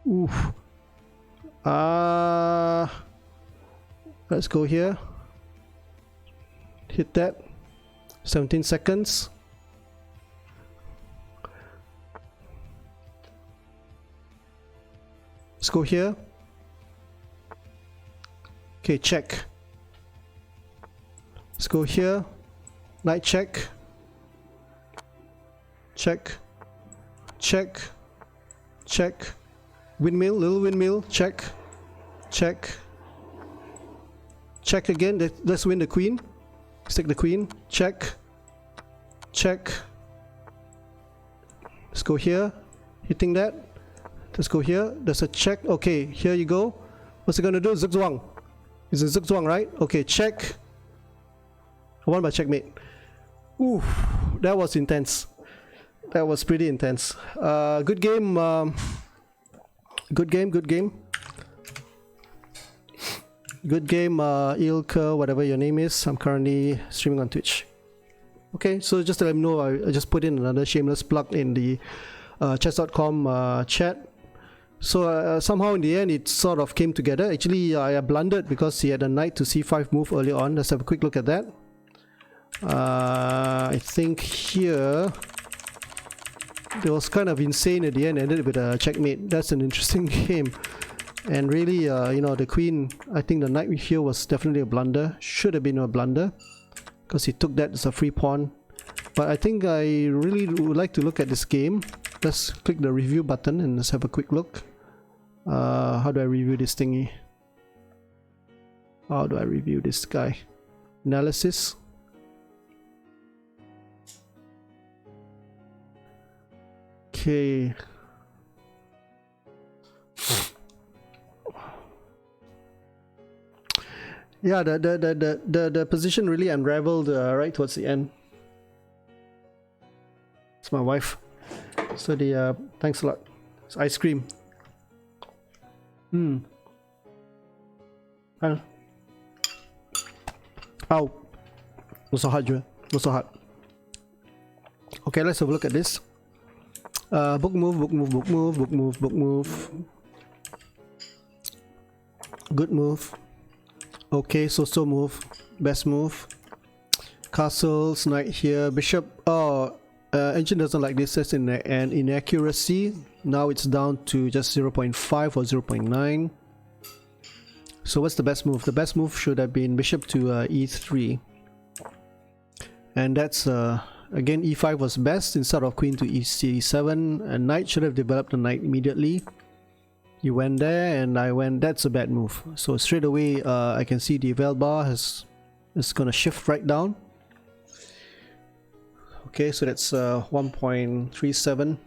Oof. Let's go here. Hit that. 17 seconds. Let's go here. Okay, check. Let's go here. Knight check. Check. Check. Check. Windmill, little windmill, check. Check. Check again, let's win the queen. Let's take the queen. Check. Check. Let's go here. Hitting that. Let's go here. There's a check. Okay, here you go. What's it gonna do? Zugzwang. It's a Zugzwang, right? Okay, check. I won by checkmate. Ooh, that was intense. That was pretty intense. Good game. Good game. Good game. Good game, Ilka, whatever your name is. I'm currently streaming on Twitch. Okay, so just to let me know, I just put in another shameless plug in the chess.com chat. So somehow in the end it sort of came together. Actually I blundered because he had a knight to c5 move early on. Let's have a quick look at that. I think here it was kind of insane at the end, ended with a checkmate. That's an interesting game. And really, you know, the queen, I think the knight here was definitely a blunder. Should have been a blunder because he took that as a free pawn. But I think I really would like to look at this game. Let's click the review button and let's have a quick look. How do I review this thingy? How do I review this guy? Analysis. Okay. Yeah, the position really unraveled right towards the end. It's my wife. So the thanks a lot. It's ice cream. Ow. Was so hot, was so hot. Okay, let's have a look at this. Book move, book move, book move, book move, book move. Good move. Okay, so move. Best move. Castles, knight here, bishop. Oh, engine doesn't like this. That's an inaccuracy. Now it's down to just 0.5 or 0.9. So what's the best move? The best move should have been bishop to e3. And that's again, e5 was best instead of queen to e7. And knight should have developed the knight immediately. You went there and I went, that's a bad move. So straight away I can see the eval bar is gonna shift right down. Okay, so that's 1.37.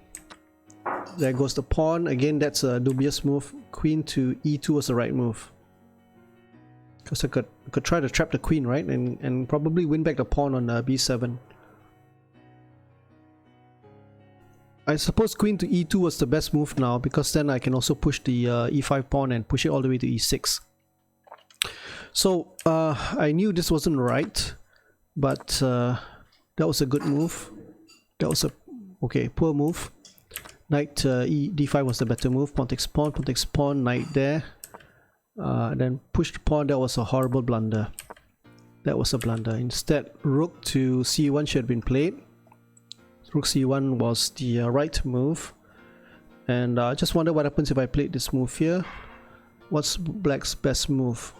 There goes the pawn. Again, that's a dubious move. Queen to e2 was the right move. Because I could try to trap the queen, right? And probably win back the pawn on b7. I suppose queen to e2 was the best move now, because then I can also push the e5 pawn and push it all the way to e6. So I knew this wasn't right, but that was a good move. That was a poor move. Knight d5 was the better move. Pawn takes pawn, knight there. Then push the pawn. That was a horrible blunder. That was a blunder. Instead, rook to c1 should have been played. Rook c1 was the right move. And I just wonder what happens if I played this move here. What's black's best move?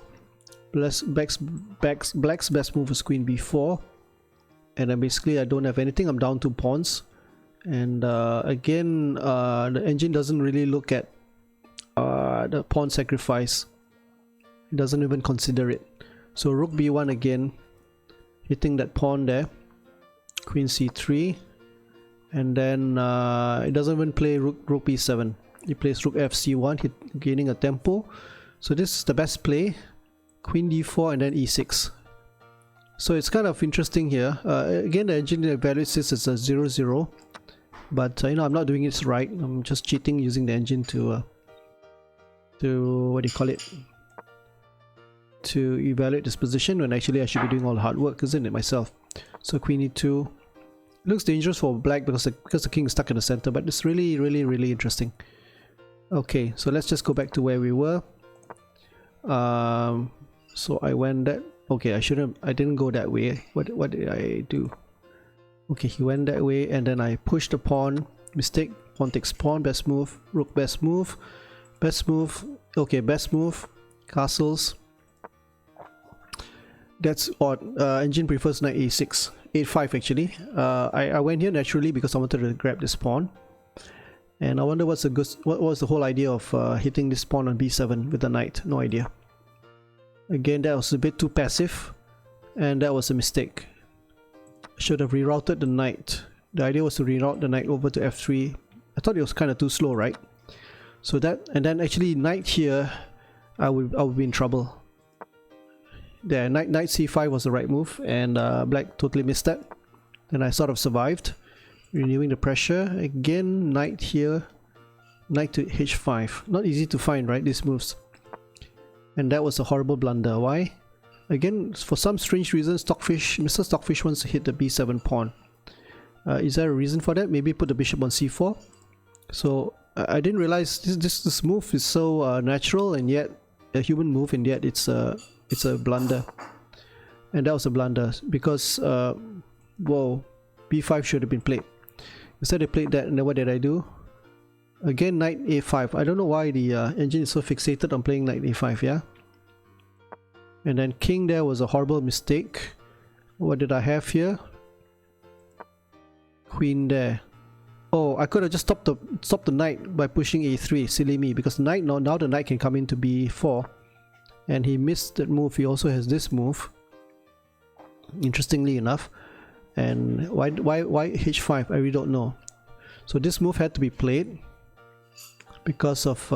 Black's best move is queen b4. And then basically I don't have anything. I'm down 2 pawns. And again, the engine doesn't really look at the pawn sacrifice. It doesn't even consider it. So rook b1 again, hitting that pawn there. Queen c3. And then it doesn't even play rook b7. He plays rook fc1, gaining a tempo. So this is the best play. Queen d4 and then e6. So it's kind of interesting here. Again, the engine evaluates this as a 0-0. But you know, I'm not doing it right. I'm just cheating using the engine to what do you call it? To evaluate this position, when actually I should be doing all the hard work, isn't it, myself? So queen e2. Looks dangerous for black because the king is stuck in the center, but it's really interesting. Okay, so let's just go back to where we were. So I went that. Okay, I didn't go that way. What did I do? Okay, he went that way and then I pushed the pawn. Mistake. Pawn takes pawn. Best move. Rook best move. Best move. Okay, best move. Castles. That's odd. Engine prefers knight a6. 8-5 actually. I went here naturally because I wanted to grab this pawn. And I wonder what was the whole idea of hitting this pawn on b7 with the knight. No idea. Again, that was a bit too passive. And that was a mistake. I should have rerouted the knight The idea was to reroute the knight over to f3. I thought it was kind of too slow, right? So that, and then actually knight here, I would be in trouble. There, knight c5 was the right move, and black totally missed that. Then I sort of survived, renewing the pressure. Again, knight here, knight to h5. Not easy to find, right, these moves. And that was a horrible blunder. Why? Again, for some strange reason, Mr. Stockfish wants to hit the b7 pawn. Is there a reason for that? Maybe put the bishop on c4. So I didn't realize this move is so natural, and yet a human move, and yet it's a blunder. And that was a blunder because whoa, b5 should have been played. Instead I played that, and then what did I do? Again, knight a5. I don't know why the engine is so fixated on playing knight a5, yeah? And then king there was a horrible mistake. What did I have here? Queen there. Oh, I could have just stopped the knight by pushing a3. Silly me, because knight now the knight can come into b4, and he missed that move. He also has this move, interestingly enough. And why h5? I really don't know. So this move had to be played because of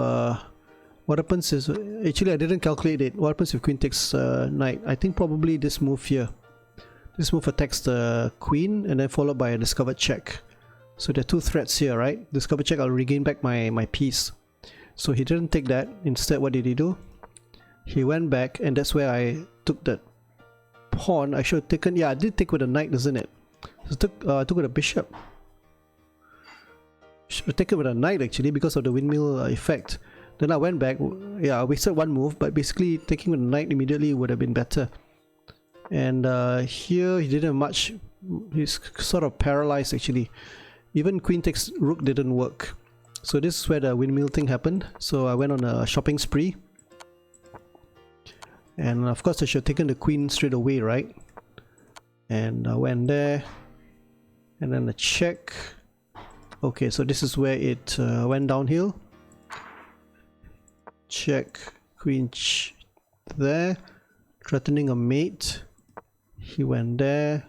what happens is, actually I didn't calculate it. What happens if queen takes knight? I think probably this move here. This move attacks the queen and then followed by a discovered check. So there are two threats here, right? Discovered check, I'll regain back my piece. So he didn't take that. Instead, what did he do? He went back, and that's where I took that pawn. I should have taken, yeah, I did take with a knight, isn't it? So I took with a bishop. Should have taken with a knight actually, because of the windmill effect. Then I went back, yeah, I wasted one move, but basically taking with a knight immediately would have been better. And here he didn't have much. He's sort of paralyzed actually. Even queen takes rook didn't work. So this is where the windmill thing happened. So I went on a shopping spree. And of course I should have taken the queen straight away, right? And I went there. And then a check. Okay, so this is where it went downhill. Check, queen there. Threatening a mate. He went there.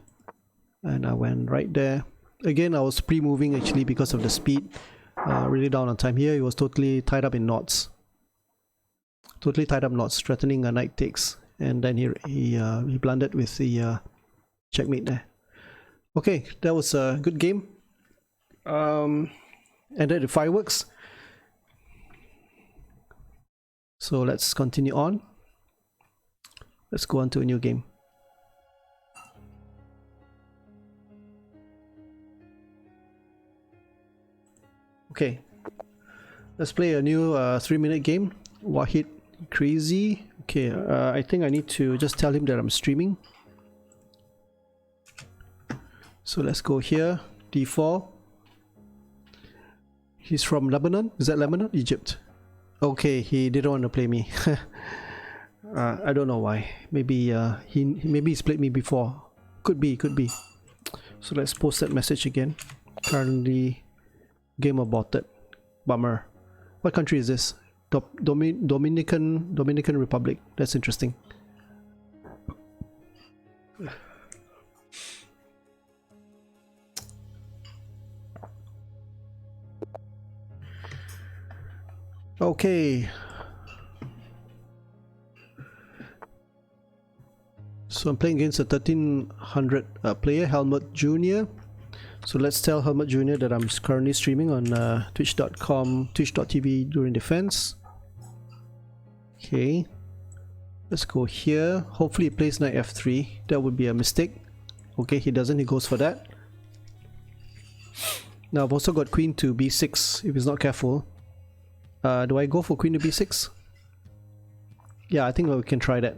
And I went right there. Again, I was pre-moving actually because of the speed. Really down on time. Here he was totally tied up in knots. Totally tied up knots, threatening a knight takes. And then he blundered with the checkmate there. Okay, that was a good game. And then the fireworks. So let's continue on. Let's go on to a new game. Okay, let's play a new 3-minute game. Wahid Crazy. Okay, I think I need to just tell him that I'm streaming. So let's go here, D4. He's from Lebanon. Is that Lebanon? Egypt. Okay, he didn't want to play me. I don't know why. Maybe he's played me before. Could be. So let's post that message again. Currently game aborted. Bummer. What country is this? Dominican Republic. That's interesting. Okay. So I'm playing against a 1300 player, Helmut Jr. So let's tell Helmut Jr. that I'm currently streaming on twitch.tv during defense. Okay. Let's go here. Hopefully he plays knight f3. That would be a mistake. Okay, he doesn't. He goes for that. Now I've also got queen to b6 if he's not careful. Do I go for queen to b6? Yeah, I think we can try that.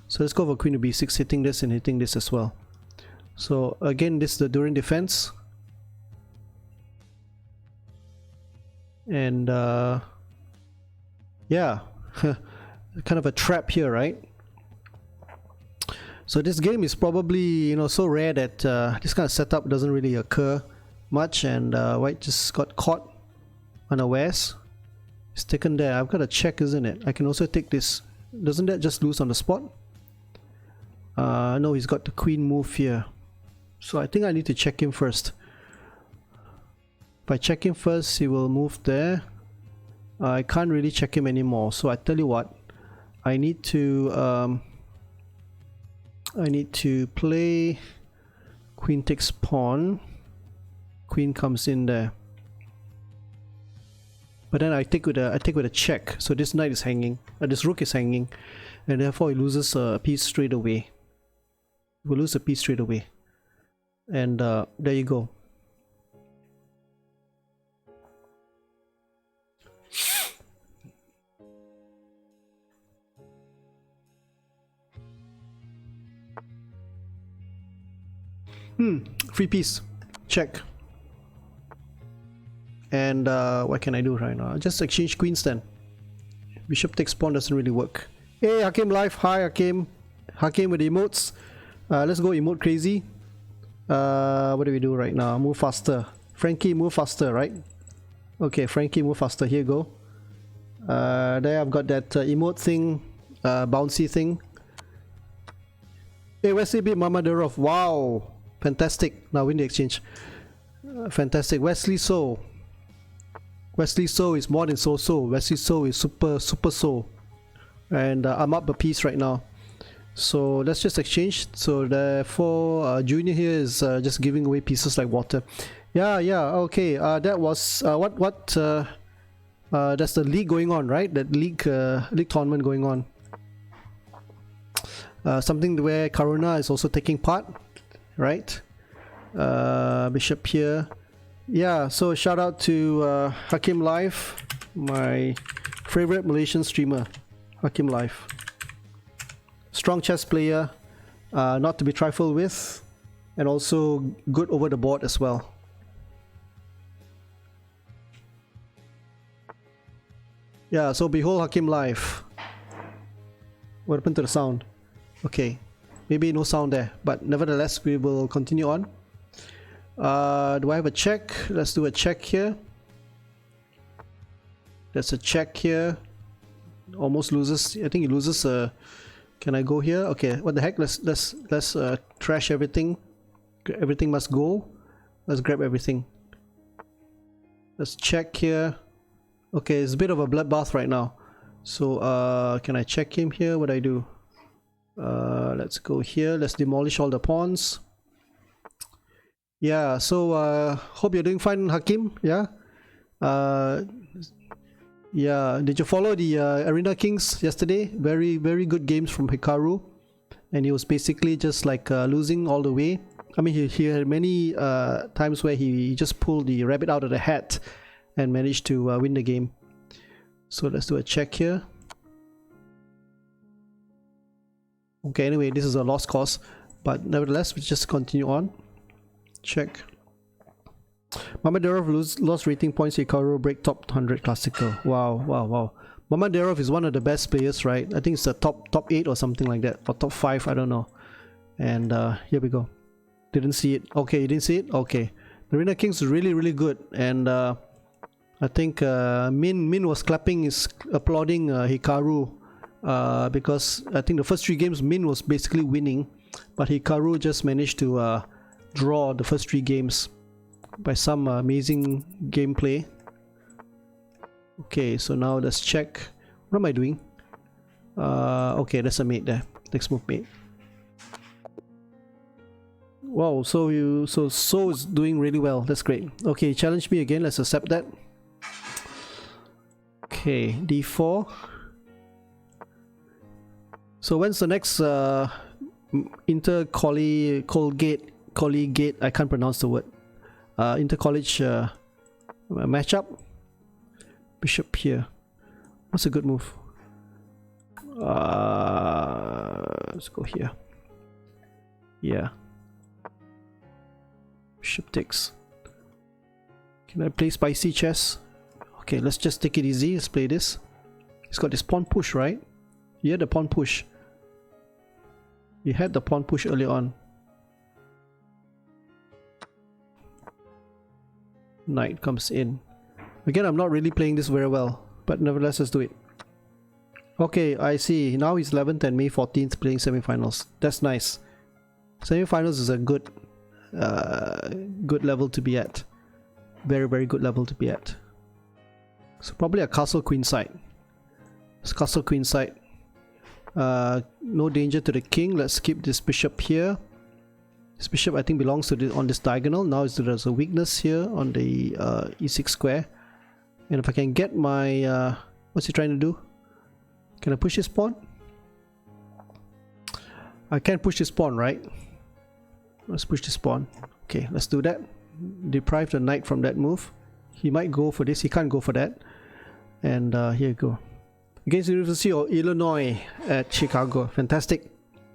So let's go for queen to b6, hitting this and hitting this as well. So again, this is the during defense. And yeah, kind of a trap here, right? So this game is probably, you know, so rare that this kind of setup doesn't really occur much, and white just got caught unawares. It's taken there. I've got a check, isn't it? I can also take this. Doesn't that just lose on the spot? No, he's got the queen move here. So I think I need to check him first. If I check him first, he will move there. I can't really check him anymore, so I tell you what, I need to play queen takes pawn, queen comes in there, but then I take with a check, so this knight is hanging, this rook is hanging, and therefore he loses a piece straight away. We'll lose a piece straight away, and there you go. Free piece, check. And what can I do right now? Just exchange queens then. Bishop takes pawn doesn't really work. Hey Hakim live, hi Hakim. Hakim with the emotes. Let's go emote crazy. What do we do right now? Move faster. Frankie, move faster, right? Okay, Frankie, move faster. Here you go. There I've got that emote thing, bouncy thing. Hey, Wesley beat Mamadurov. Wow. Fantastic. Now win the exchange. Fantastic. Wesley So. Wesley So is more than so. Wesley So is super so. And I'm up a piece right now. So let's just exchange. So therefore, Junior here is just giving away pieces like water. Yeah. Okay. That was that's the league going on, right? That league tournament going on. Something where Karuna is also taking part. Right, Bishop here. Yeah, so shout out to Hakim Live, my favorite Malaysian streamer. Hakim Live, strong chess player, not to be trifled with, and also good over the board as well. Yeah, so behold Hakim Live. What happened to the sound? Okay. Maybe no sound there, but nevertheless we will continue on. Do I have a check? Let's do a check here. There's a check here. Almost loses. I think he loses. Can I go here? Okay. What the heck? Let's trash everything. Everything must go. Let's grab everything. Let's check here. Okay, it's a bit of a bloodbath right now. So can I check him here? What do I do? Let's go here. Let's demolish all the pawns. Yeah, so hope you're doing fine, Hakim. Yeah. Yeah. Did you follow the Arena Kings yesterday? Very good games from Hikaru, and he was basically just like losing all the way. I mean, he had many times where he just pulled the rabbit out of the hat and managed to win the game. So let's do a check here. Okay, anyway, this is a lost cause, but nevertheless, we just continue on. Check. Mamadurov lost rating points. Hikaru break top 100 classical. Wow. Mamadurov is one of the best players, right? I think it's the top 8 or something like that, or top 5. I don't know. And here we go. Didn't see it. Okay, you didn't see it. Okay, the Arena Kings is really good, and I think Min was applauding Hikaru. Because I think the first 3 games Min was basically winning, but Hikaru just managed to draw the first 3 games by some amazing gameplay. Okay, so now let's check. What am I doing? Okay, there's a mate there. Next move, mate. Wow, so is doing really well. That's great. Okay, challenge me again. Let's accept that. Okay, d4. So when's the next intercollegiate, I can't pronounce the word, intercollege matchup? Bishop here. What's a good move? Let's go here. Yeah. Bishop takes. Can I play spicy chess? Okay, let's just take it easy. Let's play this. He's got this pawn push, right? He had the pawn push. He had the pawn push early on. Knight comes in. Again, I'm not really playing this very well, but nevertheless, let's do it. Okay, I see. Now he's 11th and May 14th playing semifinals. That's nice. Semifinals is a good level to be at. Very, very good level to be at. So probably a castle queenside. It's castle queenside. No danger to the king. Let's keep this bishop here. This bishop I think belongs to on this diagonal. Now there's a weakness here on the e6 square. And if I can get my... what's he trying to do? Can I push his pawn? I can't push his pawn, right? Let's push this pawn. Okay, let's do that. Deprive the knight from that move. He might go for this. He can't go for that. And here you go. Against the University of Illinois at Chicago. Fantastic.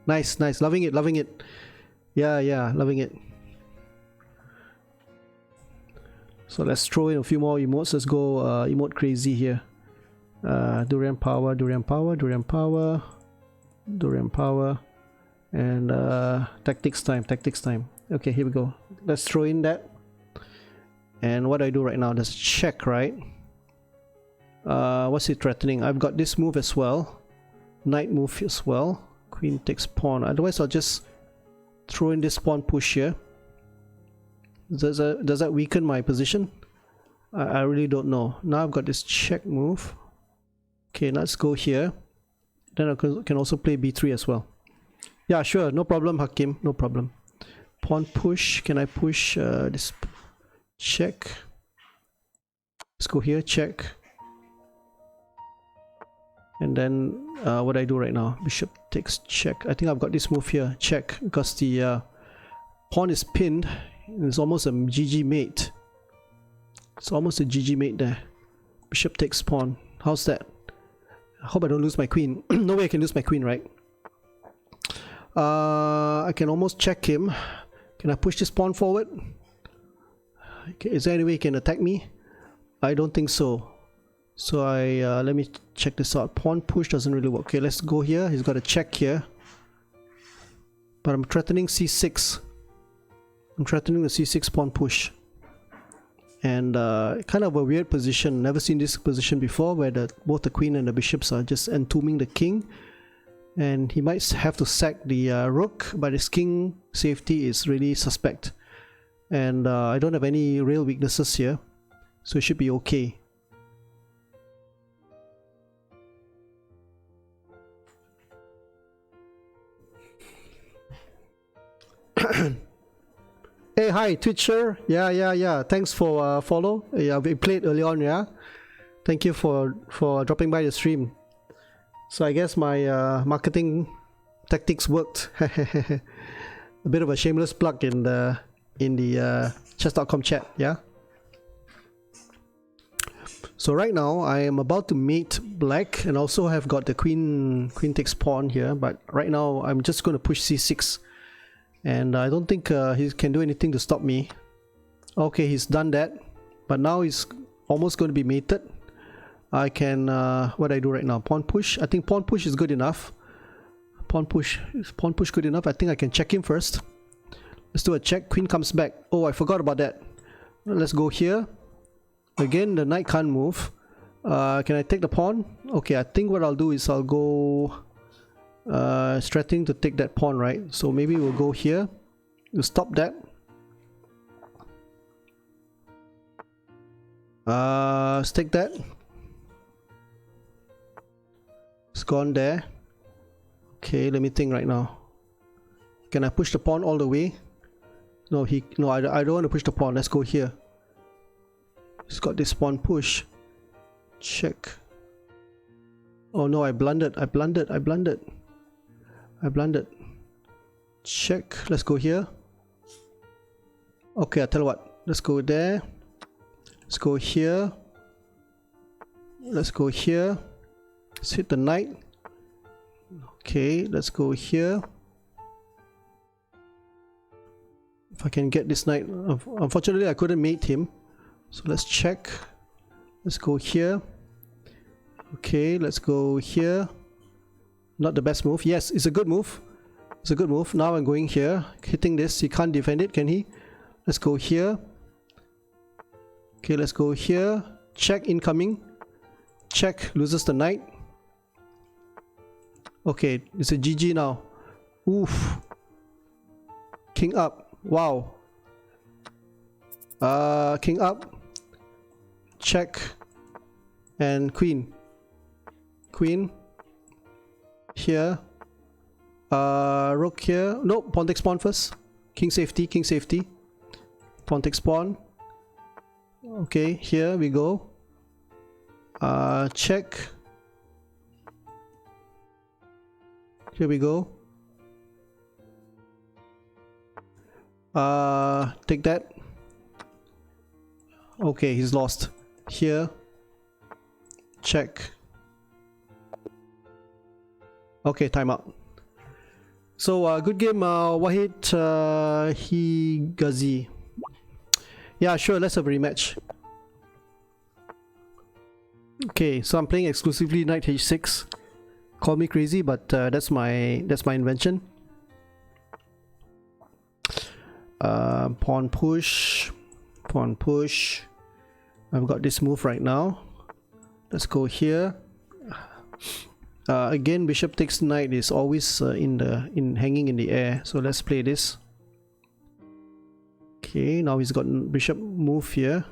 Nice, nice. Loving it, loving it. Yeah, yeah, loving it. So let's throw in a few more emotes. Let's go emote crazy here. Durian power, Durian power, Durian power, Durian power. And tactics time, tactics time. Okay, here we go. Let's throw in that. And what do I do right now? Let's check, right? What's it threatening? I've got this move as well. Knight move as well. Queen takes pawn. Otherwise, I'll just throw in this pawn push here. Does that weaken my position? I really don't know. Now I've got this check move. Okay, let's go here. Then I can also play b3 as well. Yeah, sure. No problem, Hakim. No problem. Pawn push. Can I push this? Check. Let's go here. Check. And then what do I do right now? Bishop takes check. I think I've got this move here. Check. Because the pawn is pinned. It's almost a GG mate. It's almost a GG mate there. Bishop takes pawn. How's that? I hope I don't lose my queen. No way I can lose my queen, right? I can almost check him. Can I push this pawn forward? Okay, is there any way he can attack me? I don't think so. So let me check this out. Pawn push doesn't really work. Okay, let's go here. He's got a check here. But I'm threatening c6. I'm threatening the c6 pawn push. And kind of a weird position. Never seen this position before, where both the queen and the bishops are just entombing the king. And he might have to sack the rook, but his king safety is really suspect. And I don't have any real weaknesses here, so it should be okay. Hey, hi, Twitcher. Yeah. Thanks for follow. Yeah, we played early on, yeah. Thank you for dropping by the stream. So I guess my marketing tactics worked. A bit of a shameless plug in the chess.com chat, yeah. So right now I am about to mate black, and also have got the queen takes pawn here. But right now I'm just going to push c6, and I don't think he can do anything to stop me. Okay, he's done that, but now he's almost going to be mated. I can what do I do right now? Pawn push. I think pawn push is good enough. Pawn push. Is pawn push good enough? I think I can check him first. Let's do a check. Queen comes back. Oh, I forgot about that. Let's go here. Again, the knight can't move. Can I take the pawn? Okay, I think what I'll do is I'll go threatening to take that pawn, right? So maybe we'll go here to stop that. Let's take that. It's gone there. Okay, let me think right now. Can I push the pawn all the way? No, I don't want to push the pawn. Let's go here. He's got this pawn push. Check. Oh no, I blundered. Check. Let's go here. Okay, I'll tell you what. Let's go there. Let's go here. Let's go here. Let's hit the knight. Okay, let's go here. If I can get this knight. Unfortunately, I couldn't mate him. So let's check. Let's go here. Okay, let's go here. Not the best move. Yes, it's a good move. It's a good move. Now I'm going here. Hitting this. He can't defend it, can he? Let's go here. Okay, let's go here. Check incoming. Check. Loses the knight. Okay, it's a GG now. Oof. King up. Wow. King up. check, and queen. Queen. Here. Rook here. No, pawn takes pawn first. King safety, king safety. Pawn takes pawn. Okay, here we go. Check. Here we go. Take that. Okay, he's lost. Here. Check. Okay, timeout. So, good game, Wahid Higazi. Yeah, sure, let's have a rematch. Okay, so I'm playing exclusively knight h6. Call me crazy, but that's my invention. Pawn push. Pawn push. I've got this move right now. Let's go here. Again, bishop takes knight is always hanging in the air. So let's play this. Okay, now he's got bishop move here.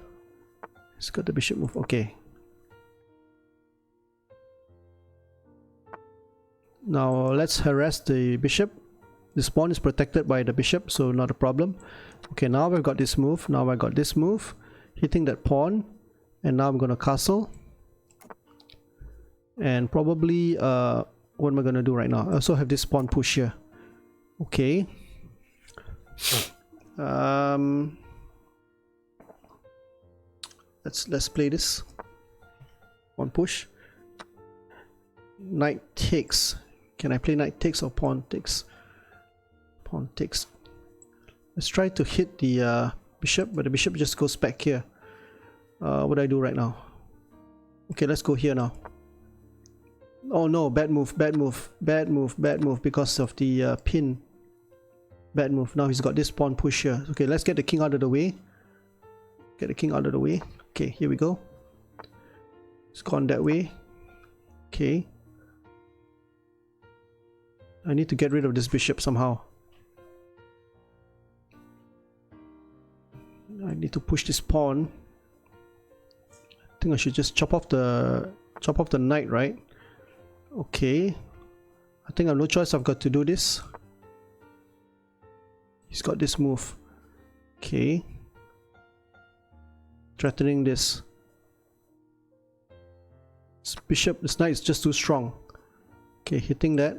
He's got the bishop move. Okay. Now let's harass the bishop. This pawn is protected by the bishop, so not a problem. Okay, now I've got this move. Now I got this move, hitting that pawn, and now I'm gonna castle. And probably, what am I gonna do right now? I also have this pawn push here. Okay. Let's play this. Pawn push. Knight takes. Can I play knight takes or pawn takes? Pawn takes. Let's try to hit the bishop, but the bishop just goes back here. What do I do right now? Okay, let's go here now. Oh no, bad move, bad move, bad move, bad move because of the pin. Bad move. Now he's got this pawn push here. Okay, let's get the king out of the way. Get the king out of the way. Okay, here we go. It's gone that way. Okay. I need to get rid of this bishop somehow. I need to push this pawn. I think I should just chop off the knight, right? Okay. I think I have no choice. I've got to do this. He's got this move. Okay. Threatening this. This bishop, this knight is just too strong. Okay, hitting that.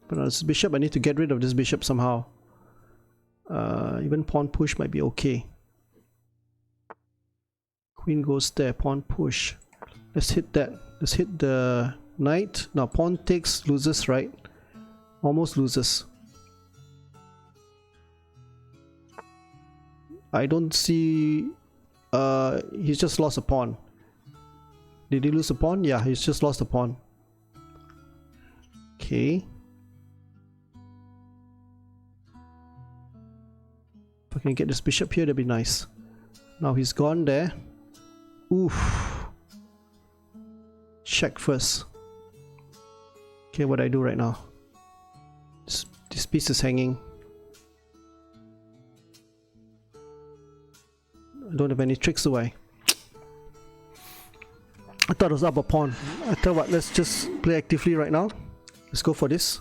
But on this bishop, I need to get rid of this bishop somehow. Even pawn push might be okay. Queen goes there, pawn push. Let's hit that. Let's hit the knight. Now pawn takes, loses, right? Almost loses. I don't see... he's just lost a pawn. Did he lose a pawn? Yeah, he's just lost a pawn. Okay. If I can get this bishop here, that'd be nice. Now he's gone there. Oof. Check first. Okay, what do I do right now? This piece is hanging. I don't have any tricks away. I thought it was up a pawn. I tell you what, let's just play actively right now. Let's go for this.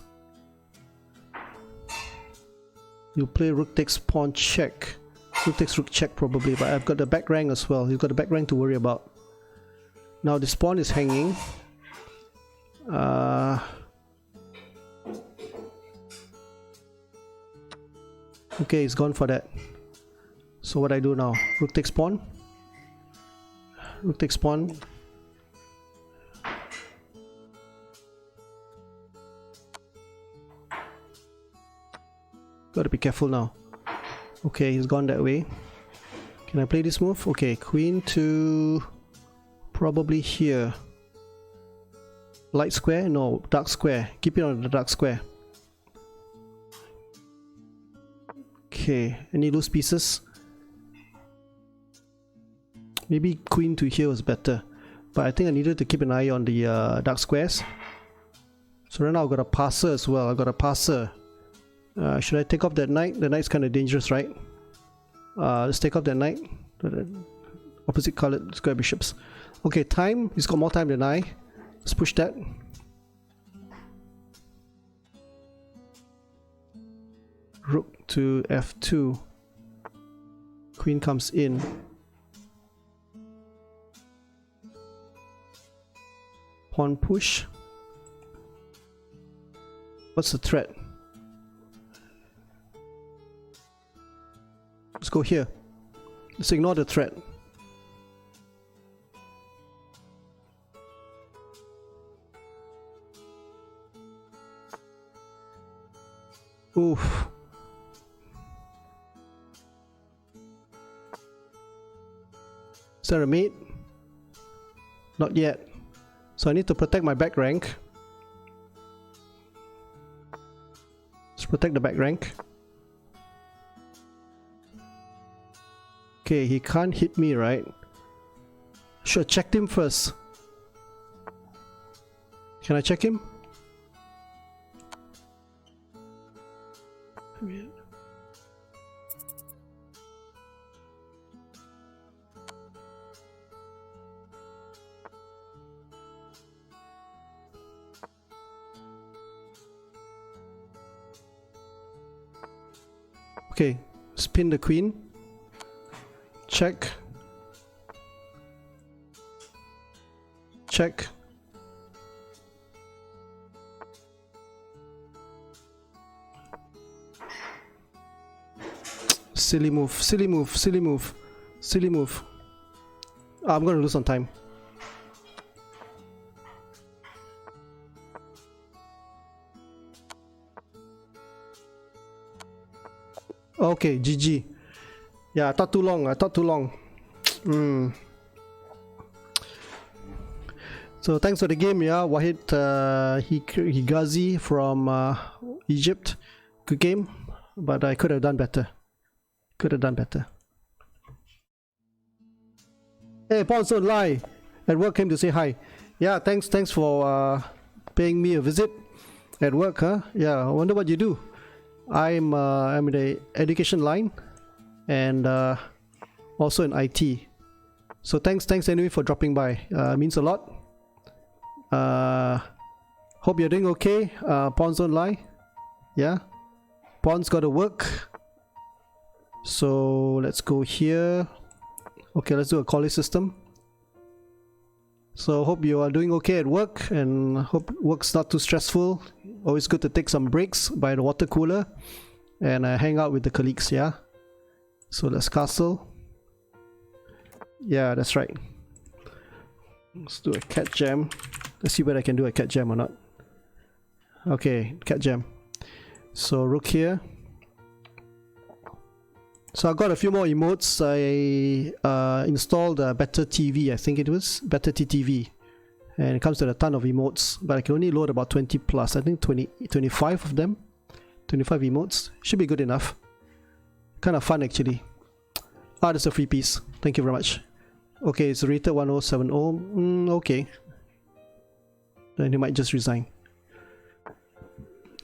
You play rook takes pawn check. Rook takes rook check probably, but I've got the back rank as well. You've got the back rank to worry about. Now this pawn is hanging. Okay, he's gone for that. So what I do now? Rook takes pawn. Rook takes pawn. Gotta be careful now. Okay, he's gone that way. Can I play this move? Okay, queen to probably here. Light square? No, dark square. Keep it on the dark square. Okay, any loose pieces? Maybe queen to here was better. But I think I needed to keep an eye on the dark squares. So right now I've got a passer as well. I've got a passer. Should I take off that knight? The knight's kind of dangerous, right? Let's take off that knight. opposite colored square bishops. Okay, time. He's got more time than I. Let's push that. Rook to f2. Queen comes in. Pawn push. What's the threat? Let's go here. Let's ignore the threat. Oof. Is there a mate? Not yet. So I need to protect my back rank. Let's protect the back rank. Okay, he can't hit me, right? Should have checked him first. Can I check him? Okay, spin the queen. Check. Check. Silly move, silly move, silly move, silly move. I'm gonna lose some time. Okay, GG. Yeah, I thought too long. So thanks for the game, yeah. Wahid Higazi from Egypt. Good game, but I could have done better. Hey, Pawns Don't Lie. At work came to say hi. Yeah, thanks for paying me a visit at work, huh? Yeah, I wonder what you do. I'm in the education line and also in IT. So thanks anyway for dropping by. Means a lot. Hope you're doing okay. Pawns Don't Lie. Yeah, Pawns gotta work. So let's go here. Okay, let's do a college system. So hope you are doing okay at work and hope work's not too stressful. Always good to take some breaks by the water cooler and hang out with the colleagues, yeah? So let's castle. Yeah, that's right. Let's do a cat jam. Let's see whether I can do a cat jam or not. Okay, cat jam. So rook here. So I got a few more emotes. I installed Better TV, I think it was Better TTV, and it comes with a ton of emotes, but I can only load about 20 plus. I think 25 of them, 25 emotes should be good enough. Kind of fun actually. Ah, that's a free piece. Thank you very much. Okay, it's rated 1070. Okay, then he might just resign.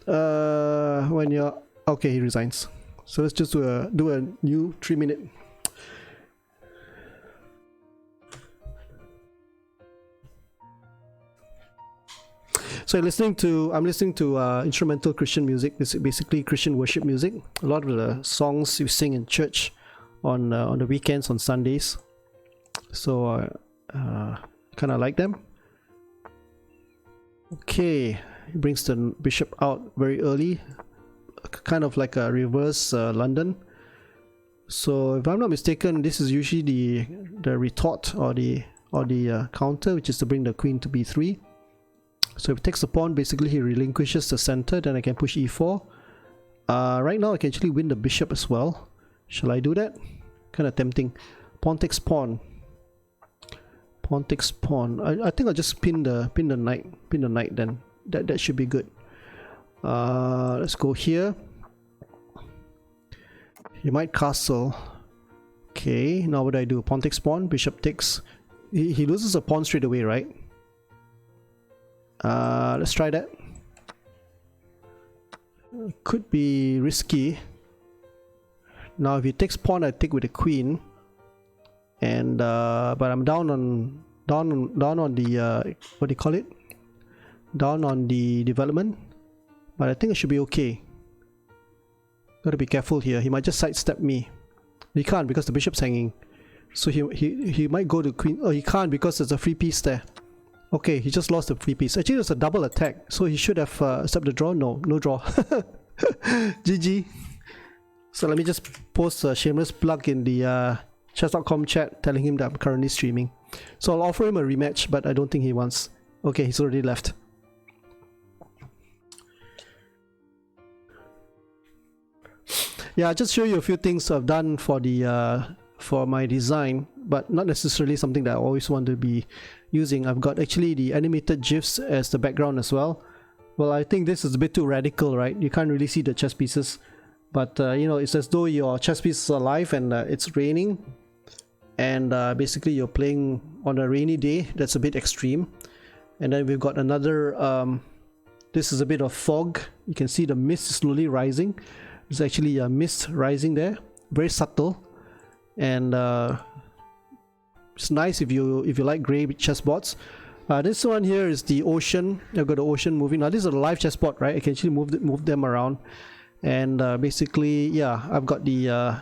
When you're okay, he resigns. So let's just do a new 3-minute. So I'm listening to instrumental Christian music. This is basically Christian worship music. A lot of the songs you sing in church on the weekends, on Sundays. So kind of like them. Okay, he brings the bishop out very early. Kind of like a reverse London. So if I'm not mistaken, this is usually the retort or the counter, which is to bring the queen to b3. So if he takes the pawn, basically he relinquishes the center. Then I can push e4. Right now I can actually win the bishop as well. Shall I do that? Kind of tempting. Pawn takes pawn. Pawn takes pawn. I think I'll just pin the knight. Pin the knight. Then that should be good. Let's go here. He might castle. Okay, now what do I do? Pawn takes pawn, bishop takes. He loses a pawn straight away, right? Let's try that. Could be risky. Now if he takes pawn, I take with the queen. and but I'm down on the what do you call it? Down on the development, but I think it should be okay. Gotta be careful here. He might just sidestep me. He can't because the bishop's hanging. So he might go to queen. Oh, he can't because there's a free piece there. Okay, he just lost the free piece. Actually, it's a double attack, so he should have accepted the draw. No draw. GG. So let me just post a shameless plug in the chess.com chat telling him that I'm currently streaming. So I'll offer him a rematch, but I don't think he wants. Okay, he's already left. Yeah, I'll just show you a few things I've done for the for my design, but not necessarily something that I always want to be using. I've got actually the animated GIFs as the background as well. Well, I think this is a bit too radical, right? You can't really see the chess pieces, but you know, it's as though your chess pieces are alive and it's raining, and basically you're playing on a rainy day. That's a bit extreme. And then we've got another this is a bit of fog. You can see the mist slowly rising. There's actually a mist rising there, very subtle, and it's nice if you like grey chessboards. This one here is the ocean. I've got the ocean moving. Now this is a live chessboard, right? I can actually move them around, and basically, yeah, I've got the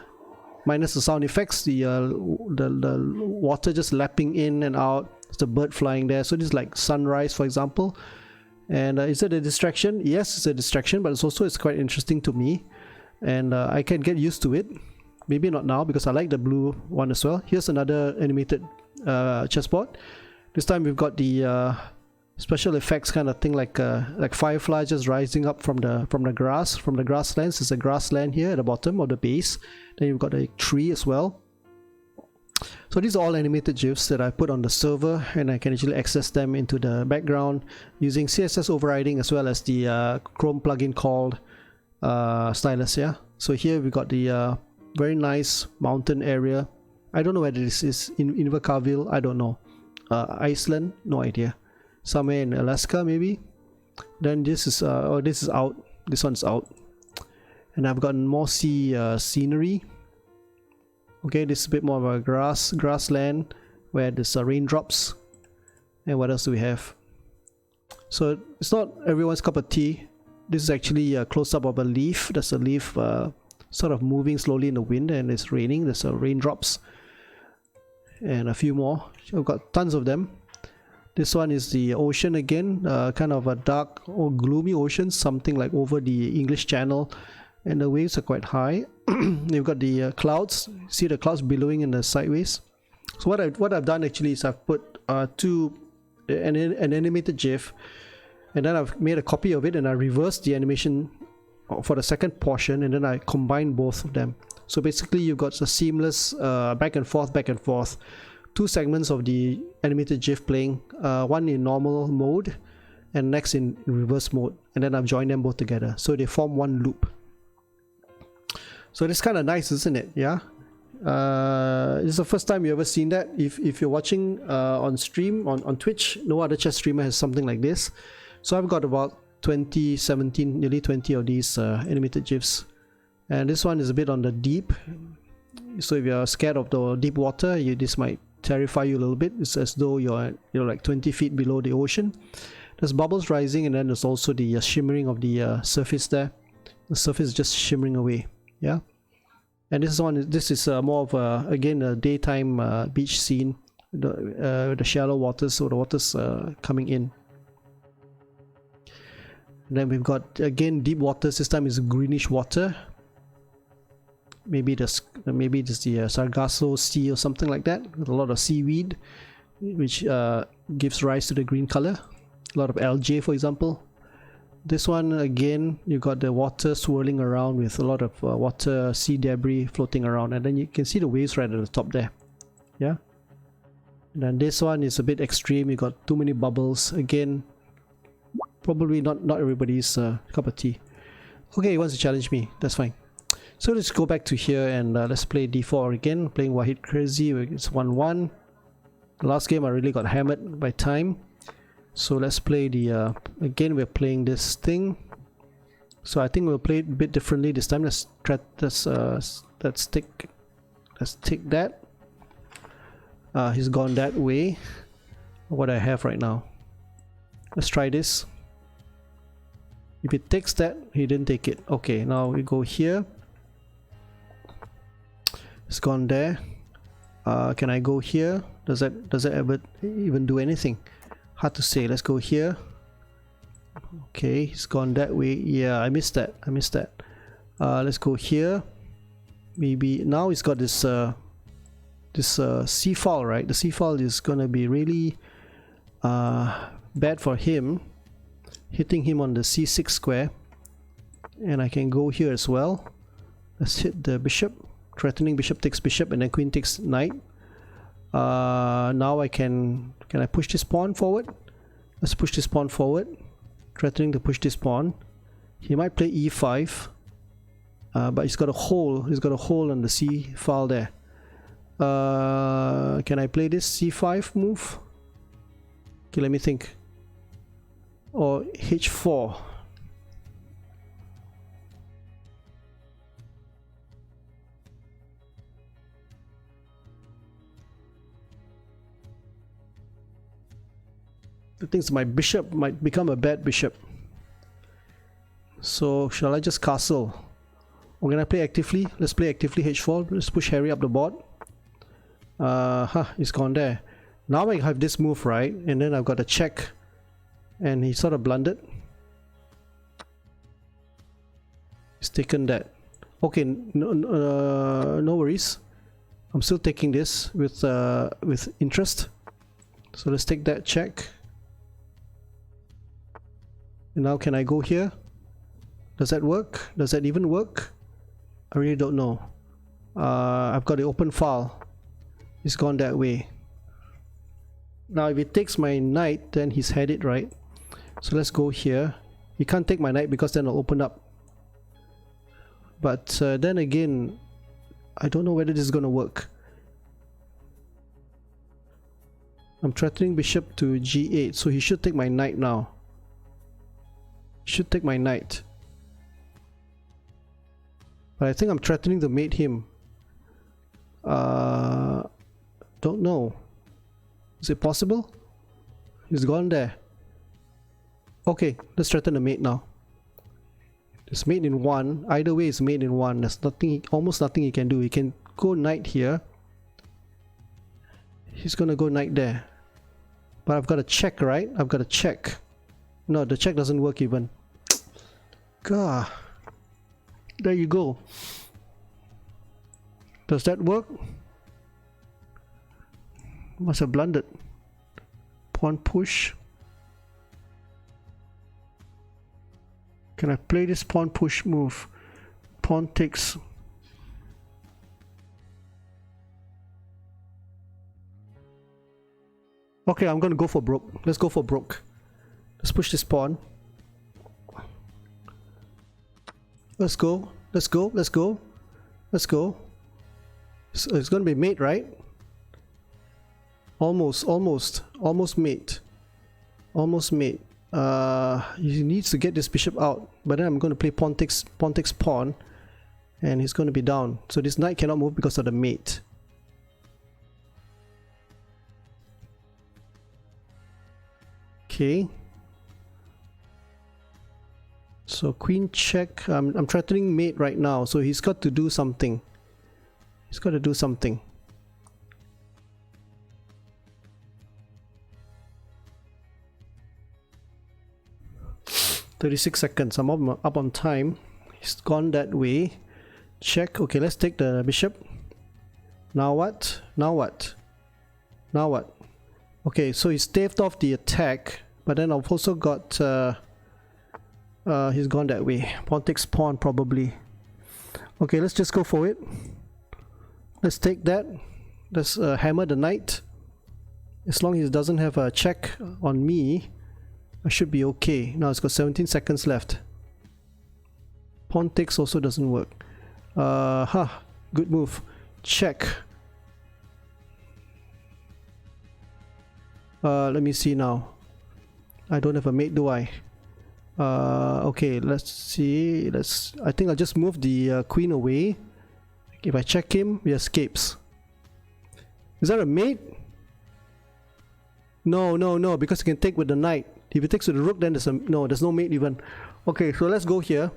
minus the sound effects, the water just lapping in and out. There's the bird flying there. So this is like sunrise, for example. And is it a distraction? Yes, it's a distraction, but it's quite interesting to me, and I can get used to it. Maybe not now because I like the blue one as well. Here's another animated chessboard. This time we've got the special effects kind of thing, like firefly just rising up from the grasslands. There's a grassland here at the bottom of the base. Then you've got a tree as well. So these are all animated GIFs that I put on the server, and I can actually access them into the background using CSS overriding as well as the Chrome plugin called Stylus. Yeah. So here we got the very nice mountain area. I don't know whether this is in Invercargill. I don't know. Iceland, no idea. Somewhere in Alaska maybe. Then this is this is out. This one's out. And I've gotten more scenery. Okay, this is a bit more of a grassland where there's raindrops. And what else do we have? So it's not everyone's cup of tea. This is actually a close-up of a leaf. There's a leaf sort of moving slowly in the wind, and it's raining. There's raindrops and a few more. I've got tons of them. This one is the ocean again, kind of a dark or gloomy ocean, something like over the English Channel, and the waves are quite high. You've got the clouds. See the clouds billowing in the sideways. So what I've done actually is I've put an animated GIF, and then I've made a copy of it, and I reversed the animation for the second portion, and then I combined both of them. So basically you've got a seamless back and forth, two segments of the animated GIF playing, one in normal mode and next in reverse mode, and then I've joined them both together so they form one loop. So it's kind of nice, isn't it? Yeah. This is the first time you ever seen that. If you're watching on stream on Twitch, no other chess streamer has something like this. So I've got about 17, nearly 20 of these animated GIFs, and this one is a bit on the deep. So if you're scared of the deep water, this might terrify you a little bit. It's as though you're like 20 feet below the ocean. There's bubbles rising, and then there's also the shimmering of the surface there. The surface is just shimmering away. Yeah. And this is more of again a daytime beach scene, the shallow waters, so the water's coming in. And then we've got again deep waters. This time is greenish water. Maybe this is the Sargasso Sea or something like that, with a lot of seaweed, which gives rise to the green color. A lot of algae, for example. This one again, you got the water swirling around with a lot of water, sea debris floating around, and then you can see the waves right at the top there. Yeah. And then this one is a bit extreme. You got too many bubbles. Again, probably not everybody's cup of tea. Okay, he wants to challenge me. That's fine. So let's go back to here and let's play d4 again. Playing Wahid Crazy. It's 1-1. Last game I really got hammered by time. So let's play the again we're playing this thing. So I think we'll play it a bit differently this time. Let's take that. He's gone that way. What I have right now. Let's try this. If it takes that, he didn't take it. Okay, now we go here. It's gone there. Can I go here? Does that ever even do anything? Hard to say. Let's go here. Okay, he's gone that way. Yeah, I missed that. Let's go here. Maybe now he's got this C file, right? The C file is gonna be really bad for him, hitting him on the C6 square. And I can go here as well. Let's hit the bishop. Threatening bishop takes bishop, and then queen takes knight. Now I can I push this pawn forward? Let's push this pawn forward. Threatening to push this pawn. He might play e5, but he's got a hole. He's got a hole on the C file there. Can I play this c5 move? Okay, let me think. Or h4. The thing is, my bishop might become a bad bishop. So shall I just castle? Or can I play actively? Let's play actively h4. Let's push Harry up the board. He's gone there. Now I have this move, right? And then I've got a check. And he sort of blundered. He's taken that. Okay, no worries. I'm still taking this with interest. So let's take that check. And now can I go here? Does that work? Does that even work? I really don't know. I've got the open file. He's gone that way. Now if he takes my knight, then he's had it, right? So let's go here. He can't take my knight because then I'll open up. But then again, I don't know whether this is gonna work. I'm threatening bishop to g8, so he should take my knight now. Should take my knight. But I think I'm threatening to mate him. Don't know. Is it possible? He's gone there. Okay, let's threaten the mate now. It's mate in one. Either way, it's mate in one. There's nothing, almost nothing he can do. He can go knight here. He's gonna go knight there. But I've got a check, right? I've got a check. No, the check doesn't work even. God. There you go. Does that work? Must have blundered. Pawn push. Can I play this pawn push move? Pawn takes. Okay, I'm gonna go for broke. Let's go for broke. Let's push this pawn. Let's go. Let's go. Let's go. Let's go. So it's gonna be mate, right? Almost mate. Almost mate. He needs to get this bishop out, but then I'm going to play pawn takes pawn, and he's going to be down. So this knight cannot move because of the mate. Okay. So queen check. I'm threatening mate right now, so he's got to do something. He's got to do something. "36 seconds. I'm up on time. He's gone that way. Check. Okay, let's take the bishop. Now what? Now what? Now what? Okay, so he staved off the attack, but then I've also got he's gone that way. Pawn takes pawn probably. Okay, let's just go for it. Let's take that. Let's hammer the knight. As long as he doesn't have a check on me, I should be okay. Now it's got 17 seconds left. Pawn takes also doesn't work. Good move. Check. Let me see now. I don't have a mate, do I? Okay, let's see. I think I'll just move the queen away. If I check him, he escapes. Is that a mate? No, no, no, because you can take with the knight. If it takes with the rook, then there's no mate even. Okay, so let's go here.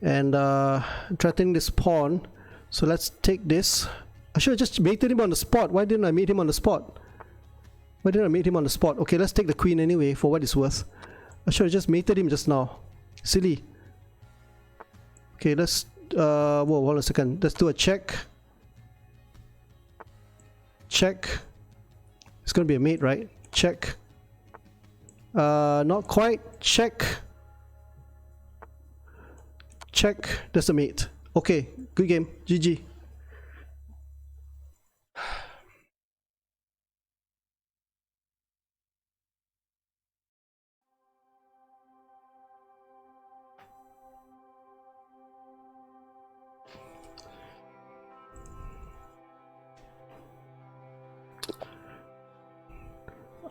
And threatening this pawn. So let's take this. I should have just mated him on the spot. Why didn't I mate him on the spot? Why didn't I mate him on the spot? Okay, let's take the queen anyway, for what it's worth. I should have just mated him just now. Silly. Okay, let's whoa, hold on a second. Let's do a check. Check. It's gonna be a mate, right? Check. Not quite. Check. Check. That's a mate. Okay, good game. GG.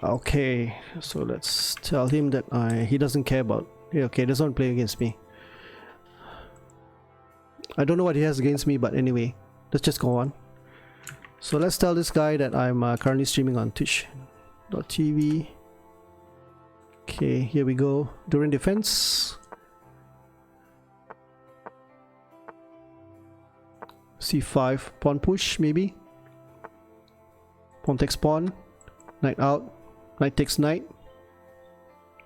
Okay, so let's tell him that he doesn't care about. Yeah, okay, doesn't play against me. I don't know what he has against me, but anyway, let's just go on. So let's tell this guy that I'm currently streaming on Twitch.tv. Okay, here we go. During defense. C5, pawn push maybe. Pawn takes pawn. Knight out. Knight takes knight.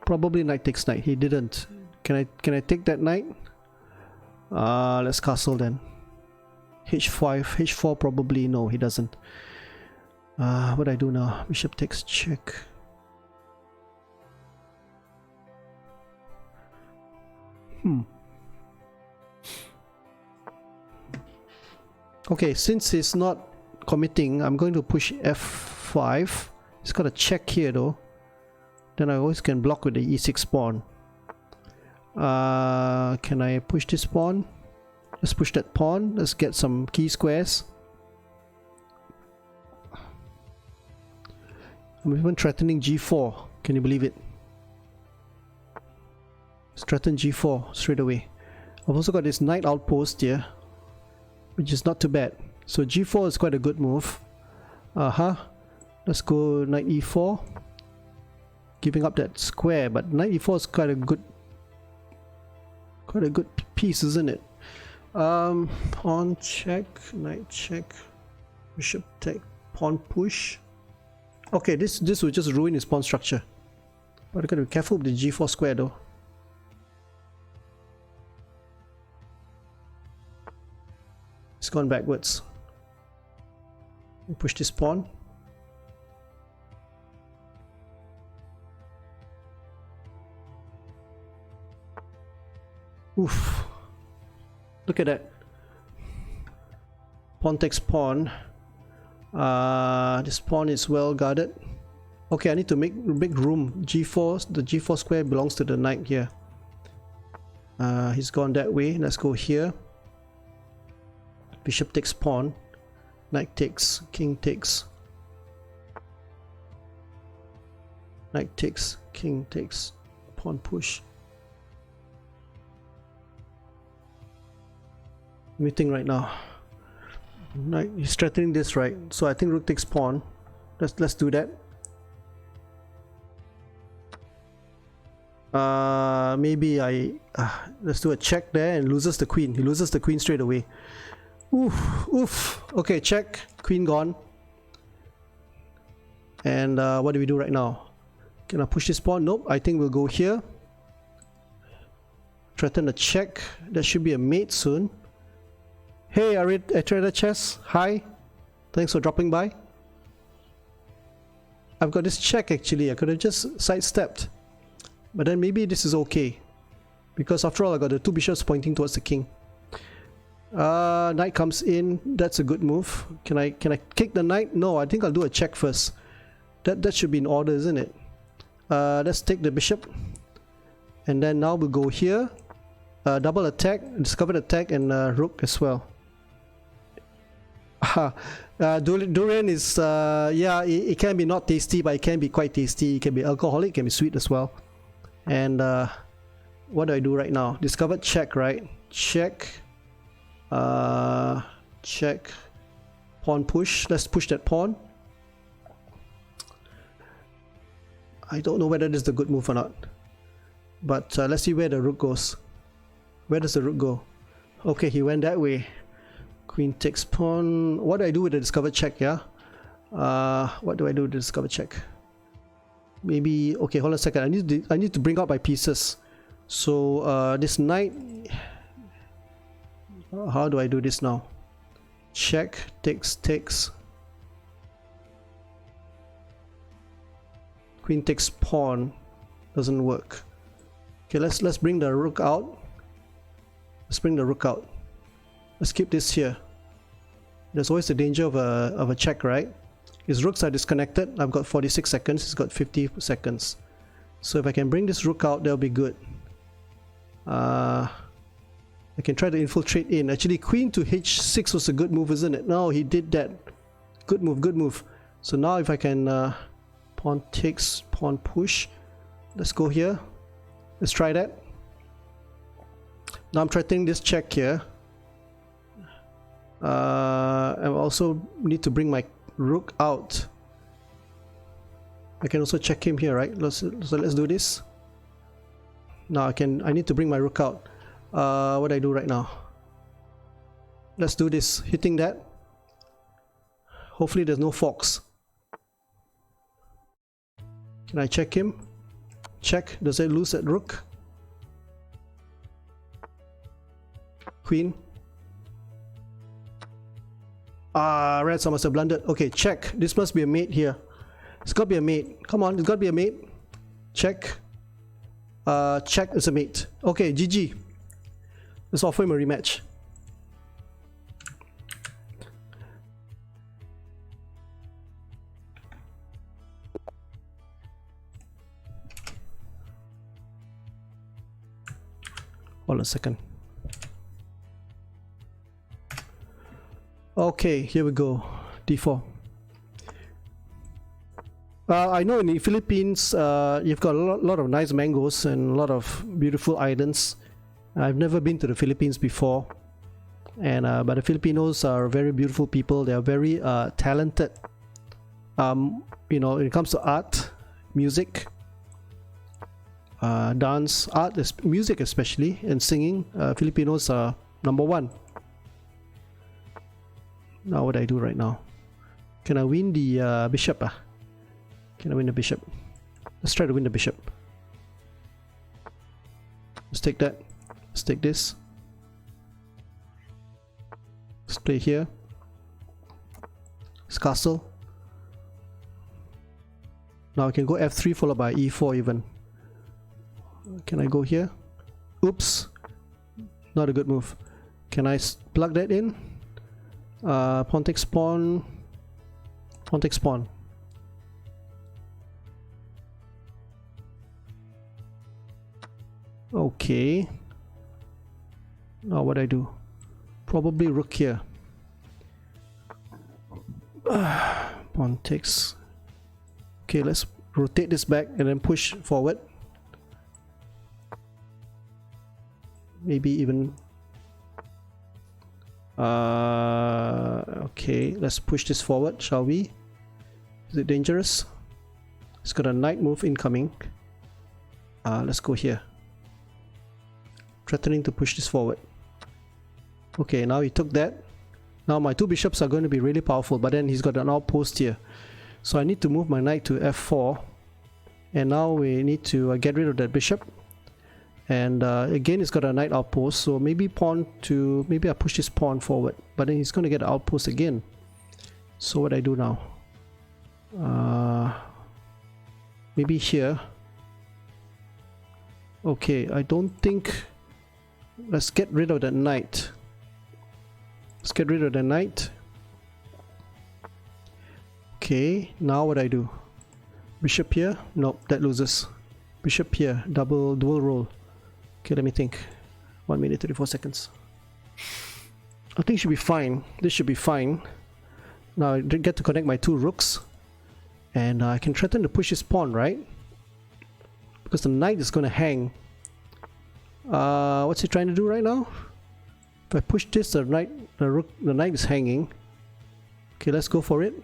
Probably knight takes knight. He didn't. Can I take that knight? Let's castle then. H5, H4 probably. No, he doesn't. What do I do now? Bishop takes check. Okay, since he's not committing, I'm going to push F5. He's got a check here though. Then I always can block with the E6 pawn. Can I push this pawn? Let's push that pawn. Let's get some key squares. I'm even threatening G4. Can you believe it? Let's threaten G4 straight away. I've also got this knight outpost here, which is not too bad. So G4 is quite a good move. Let's go knight E4. Giving up that square, but knight E4 is quite a good piece, isn't it? Pawn check, knight check, bishop take, pawn push. Okay, this will just ruin his pawn structure. But I gotta be careful with the G4 square though. It's gone backwards. Push this pawn. Oof. Look at that. Pawn takes pawn. This pawn is well guarded. Okay, I need to make room. G4, the G4 square belongs to the knight here. He's gone that way. Let's go here. Bishop takes pawn. Knight takes. King takes. Knight takes. King takes. Pawn push. Meeting right now. Knight, he's threatening this, right? So I think rook takes pawn. Let's do that. Maybe let's do a check there and loses the queen. He loses the queen straight away. Oof. Okay, check. Queen gone. And what do we do right now? Can I push this pawn? Nope. I think we'll go here. Threaten a check. That should be a mate soon. Hey, Unrated Chess. Hi. Thanks for dropping by. I've got this check actually. I could have just sidestepped. But then maybe this is okay. Because after all, I got the two bishops pointing towards the king. Knight comes in. That's a good move. Can I kick the knight? No, I think I'll do a check first. That should be in order, isn't it? Let's take the bishop. And then now we'll go here. Double attack, discovered attack, and rook as well. Durian is yeah, it can be not tasty, but it can be quite tasty. It can be alcoholic, it can be sweet as well. And what do I do right now? Discovered check, right? Check. Check. Pawn push. Let's push that pawn. I don't know whether this is the good move or not. But let's see where the rook goes. Where does the rook go? Okay, he went that way. Queen takes pawn. What do I do with the discovered check, yeah? What do I do with the discovered check? Maybe, okay, hold on a second. I need to bring out my pieces. So this knight, how do I do this now? Check, takes. Queen takes pawn. Doesn't work. Okay, let's bring the rook out. Let's bring the rook out. Let's keep this here. There's always the danger of a check, right? His rooks are disconnected. I've got 46 seconds. He's got 50 seconds. So if I can bring this rook out, that'll be good. I can try to infiltrate in. Actually, queen to h6 was a good move, isn't it? No, he did that. Good move, good move. So now if I can pawn takes, pawn push. Let's go here. Let's try that. Now I'm threatening this check here. I also need to bring my rook out. I can also check him here, right? So let's do this. Now I need to bring my rook out. What do I do right now? Let's do this. Hitting that. Hopefully there's no fox. Can I check him? Check. Does it lose that rook? Queen. Reds, I must have blundered. Okay, check. This must be a mate here. It's got to be a mate. Come on, it's got to be a mate. Check. Check is a mate. Okay, GG. Let's offer him a rematch. Hold on a second. Okay, here we go. D4. I know in the Philippines you've got a lot of nice mangoes and a lot of beautiful islands. I've never been to the Philippines before, and but the Filipinos are very beautiful people. They are very talented. You know, when it comes to art, music, dance, art, music especially, and singing, Filipinos are #1. Now what do I do right now? Can I win the bishop? Can I win the bishop? Let's try to win the bishop. Let's take that. Let's take this. Let's play here. It's castle. Now I can go f3 followed by e4 even. Can I go here? Oops. Not a good move. Can I plug that in? Pawn takes pawn. Pawn takes pawn. Okay. Now what do I do? Probably rook here. Pawn takes. Okay, let's rotate this back and then push forward. Maybe even. Okay, let's push this forward, shall we? Is it dangerous? It's got a knight move incoming. Let's go here. Threatening to push this forward. Okay, now he took that. Now my two bishops are going to be really powerful, but then he's got an outpost here. So I need to move my knight to f4. And now we need to get rid of that bishop. And again, it's got a knight outpost, so maybe maybe I push this pawn forward, but then he's going to get an outpost again. So what do I do now? Maybe here. Okay, I don't think. Let's get rid of that knight. Let's get rid of the knight. Okay, now what do I do? Bishop here? Nope, that loses. Bishop here, dual roll. Okay, let me think. 1 minute 34 seconds. I think it should be fine. This should be fine. Now I get to connect my two rooks, and I can threaten to push his pawn, right? Because the knight is going to hang. What's he trying to do right now? If I push this, the knight is hanging. Okay, let's go for it.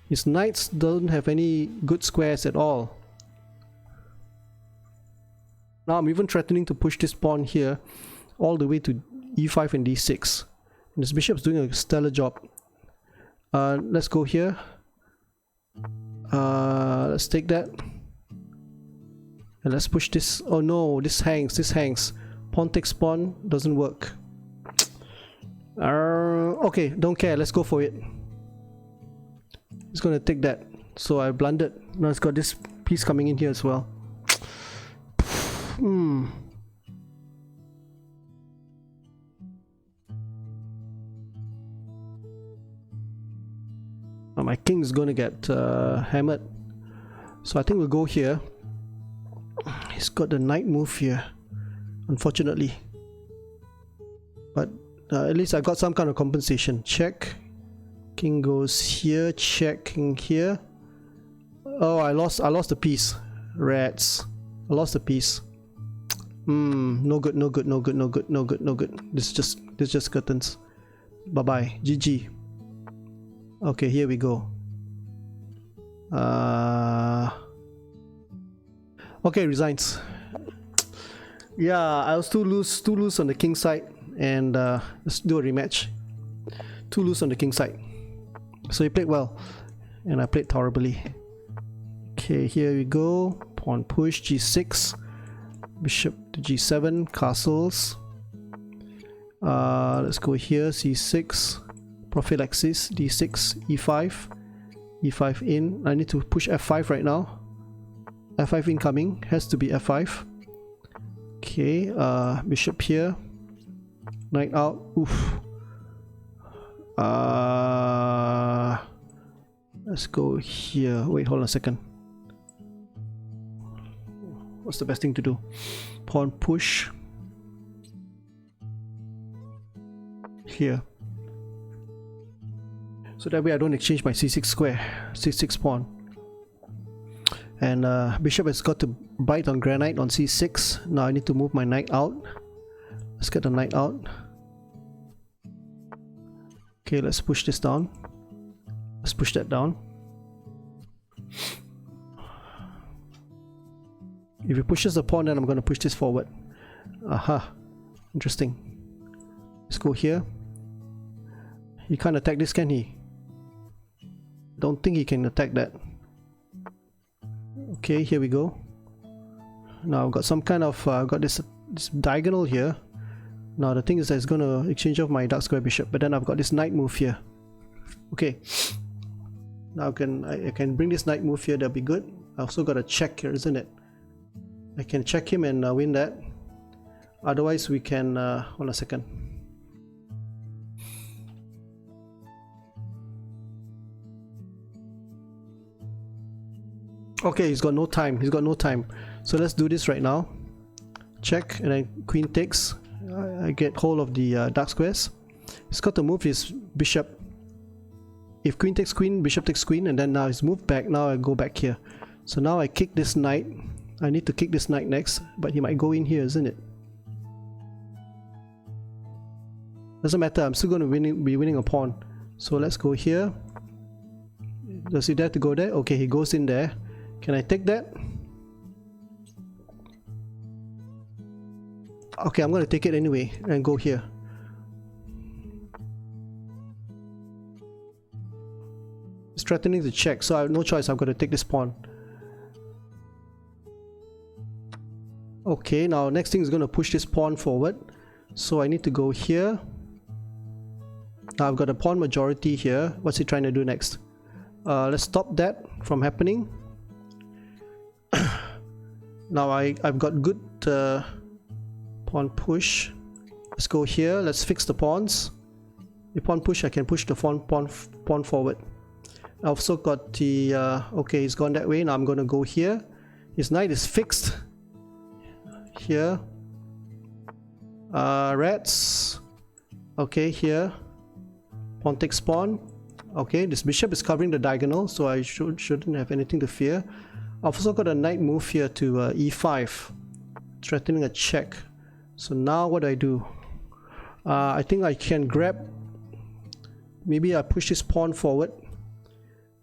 His knights don't have any good squares at all. Now I'm even threatening to push this pawn here all the way to e5 and d6. And this bishop's doing a stellar job. Let's go here. Let's take that. And let's push this. Oh no, this hangs. Pawn takes pawn, doesn't work. Okay, don't care, let's go for it. It's gonna take that. So I blundered. Now it's got this piece coming in here as well. My king is gonna get hammered. So I think we'll go here. He's got the knight move here, unfortunately. But at least I got some kind of compensation. Check. King goes here. Check. King here. Oh, I lost the piece. Rats. I lost the piece. No good. This is just curtains. Bye bye. GG. Okay, here we go. Okay, resigns. Yeah, I was too loose on the king side, and let's do a rematch. Too loose on the king side. So he played well, and I played horribly. Okay, here we go. Pawn push, g6, bishop to g7, castles. Let's go here, c6, prophylaxis, d6, e5, e5 in. I need to push f5 right now. f5 incoming, has to be f5. Okay, bishop here, knight out. Oof. Let's go here. Wait, hold on a second. What's the best thing to do? Pawn push here, so that way I don't exchange my c6 square, c6 pawn. And bishop has got to bite on granite on c6. Now I need to move my knight out. Let's get the knight out. Okay, let's push this down. Let's push that down. If he pushes the pawn, then I'm going to push this forward. Aha, interesting. Let's go here. He can't attack this, can he? Don't think he can attack that. Okay, here we go. Now I've got some kind of got this diagonal here. Now the thing is that it's gonna exchange off my dark square bishop, but then I've got this knight move here. Okay. Now I can bring this knight move here. That'll be good. I also got a check here, isn't it? I can check him and win that. Otherwise, we can hold on a second. Okay, he's got no time. So let's do this right now. Check, and then queen takes. I get hold of the dark squares. He's got to move his bishop. If queen takes queen, bishop takes queen, and then now he's moved back. Now I go back here. So now I kick this knight. I need to kick this knight next, but he might go in here, isn't it? Doesn't matter, I'm still going to be winning a pawn. So let's go here. Does he dare to go there? Okay, he goes in there. Can I take that? Okay, I'm going to take it anyway and go here. It's threatening to check, so I have no choice. I've got to take this pawn. Okay, now next thing is going to push this pawn forward. So I need to go here. Now I've got a pawn majority here. What's he trying to do next? Let's stop that from happening. Now I've got good pawn push. Let's go here. Let's fix the pawns. The pawn push, I can push the pawn forward. I've also got the okay, he's gone that way. Now I'm going to go here. His knight is fixed here. Rats. Okay, here. Pawn takes pawn. Okay, this bishop is covering the diagonal, so I shouldn't have anything to fear. I've also got a knight move here to e5, threatening a check. So now what do? I think I can grab. Maybe I push this pawn forward.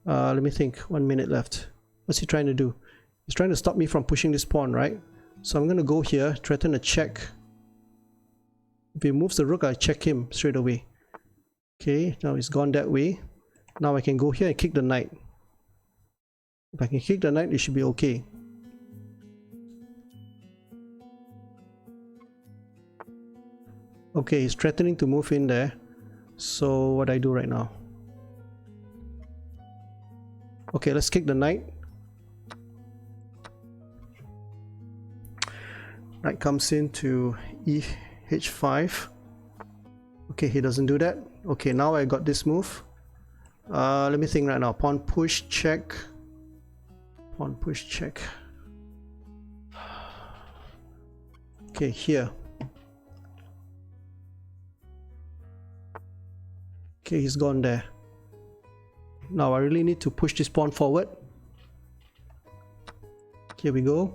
Let me think. 1 minute left. What's he trying to do? He's trying to stop me from pushing this pawn, right? So I'm going to go here, threaten a check. If he moves the rook, I check him straight away. Okay, now he's gone that way. Now I can go here and kick the knight. If I can kick the knight, it should be okay. Okay, he's threatening to move in there. So what do I do right now? Okay, let's kick the knight. Knight comes into h5. Okay, he doesn't do that. Okay, now I got this move. Let me think right now. Pawn push, check. Pawn push, check. Okay, here. Okay, he's gone there. Now I really need to push this pawn forward. Here we go.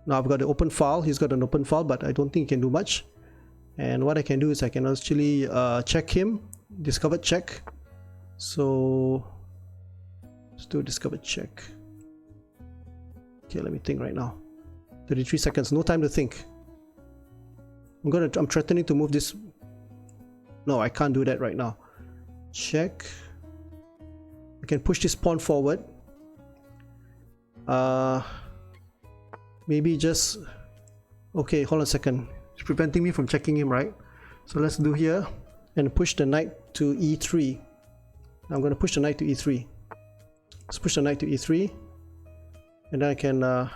Now I've got the open file. He's got an open file, but I don't think he can do much. And what I can do is I can actually check him. Discovered check. So let's do a discovered check. Okay, let me think right now. 33 seconds, no time to think. I'm threatening to move this. No, I can't do that right now. Check. I can push this pawn forward. Maybe just... Okay, hold on a second. It's preventing me from checking him, right? So let's do here and push the knight to e3. Now I'm going to push the knight to e3. Let's push the knight to e3. And then I can...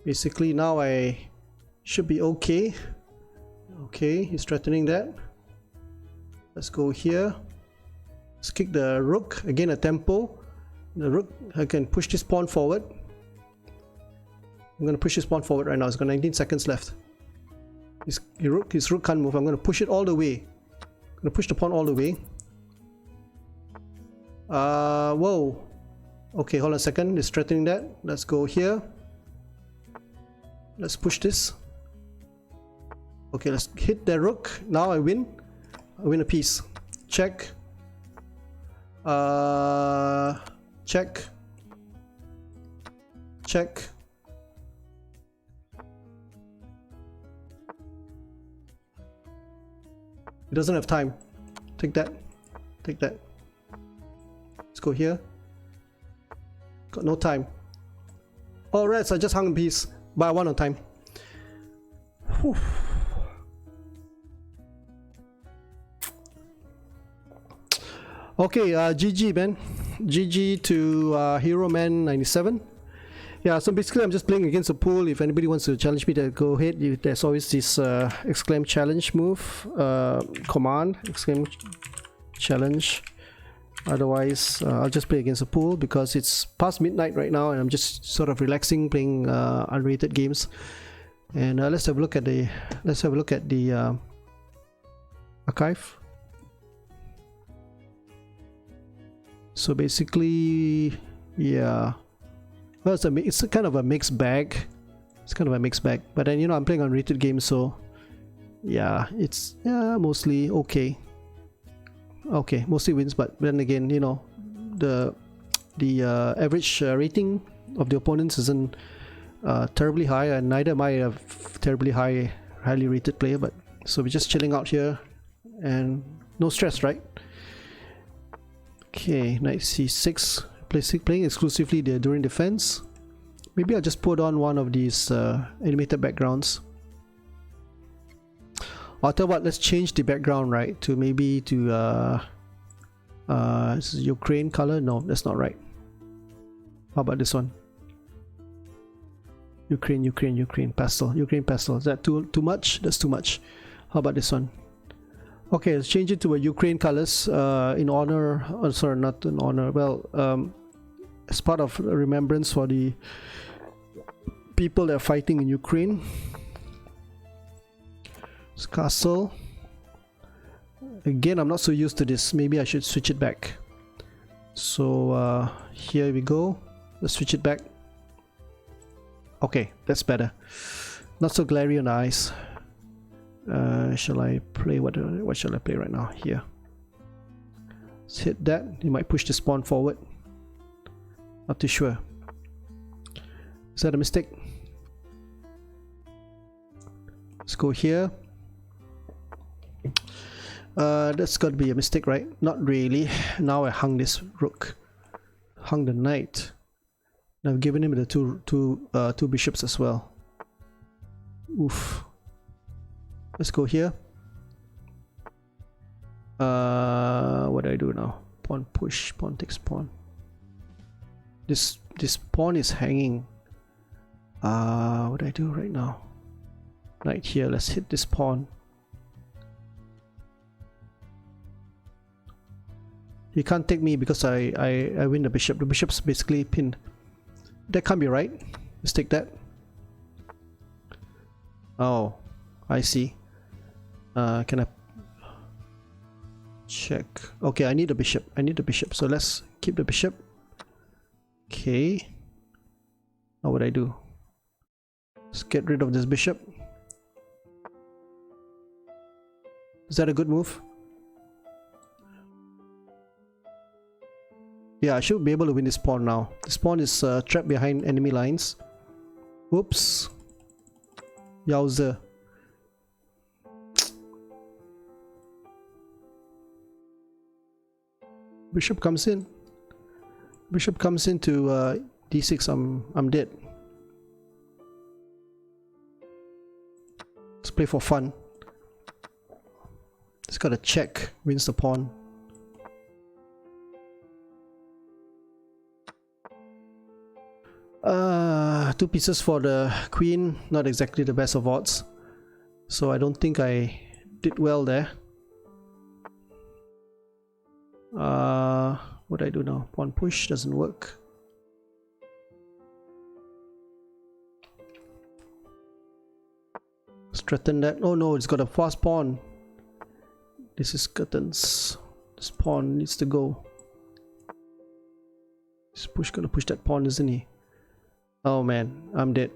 basically now I should be okay. Okay, he's threatening that. Let's go here. Let's kick the rook. Again, a tempo. The rook, I can push this pawn forward. I'm going to push this pawn forward right now. It's got 19 seconds left. His rook can't move. I'm going to push it all the way. I'm going to push the pawn all the way. Whoa. Okay, hold on a second. It's threatening that. Let's go here. Let's push this. Okay, let's hit the rook. Now I win. I win a piece. Check. Check. Check. He doesn't have time. Take that. Take that. Let's go here. Got no time. Alright, so I just hung a piece, but I won on time. Whew. Okay, GG man. GG to Hero Man 97. Yeah, so basically I'm just playing against a pool. If anybody wants to challenge me, then go ahead. There's always this exclaim challenge move, command, exclaim challenge. Otherwise, I'll just play against a pool because it's past midnight right now and I'm just sort of relaxing, playing unrated games. And let's have a look at the archive. So basically, yeah, well, it's a kind of a mixed bag. It's kind of a mixed bag. But then, you know, I'm playing unrated games, so yeah, it's mostly okay. Okay, mostly wins, but then again, you know, the average rating of the opponents isn't terribly high, and neither am I a terribly highly rated player. But so we're just chilling out here, and no stress, right? Okay, knight c6, playing exclusively the during defense. Maybe I'll just put on one of these animated backgrounds. I'll tell you what, let's change the background, right, to maybe to this is Ukraine color. No, that's not right. How about this one? Ukraine pastel. Ukraine pastel. Is that too much? That's too much. How about this one? Okay, let's change it to a Ukraine colors in honor. Oh, sorry, not in honor. Well, as part of remembrance for the people that are fighting in Ukraine. It's castle. Again, I'm not so used to this. Maybe I should switch it back. So here we go. Let's switch it back. Okay, that's better. Not so glary on the eyes. Shall I play what shall I play right now? Here. Let's hit that. You might push this pawn forward. Not too sure. Is that a mistake? Let's go here. That's got to be a mistake, right? Not really. Now I hung this rook. Hung the knight. And I've given him the two bishops as well. Oof. Let's go here. What do I do now? Pawn push, pawn takes pawn. This pawn is hanging. What do I do right now? Knight here, let's hit this pawn. He can't take me because I win the bishop. The bishop's basically pinned. That can't be right. Let's take that. Oh, I see. Can I check? Okay, I need a bishop. I need a bishop. So let's keep the bishop. Okay. Now what do I do? Let's get rid of this bishop. Is that a good move? Yeah, I should be able to win this pawn now. This pawn is trapped behind enemy lines. Whoops. Yowza. Bishop comes in. Bishop comes into d6. I'm dead. Let's play for fun. It's got a check. Wins the pawn. Two pieces for the queen. Not exactly the best of odds. So I don't think I did well there. What do I do now? Pawn push doesn't work. Straighten that. Oh no, it's got a fast pawn. This is curtains. This pawn needs to go. This push gonna push that pawn, isn't he? Oh man, I'm dead.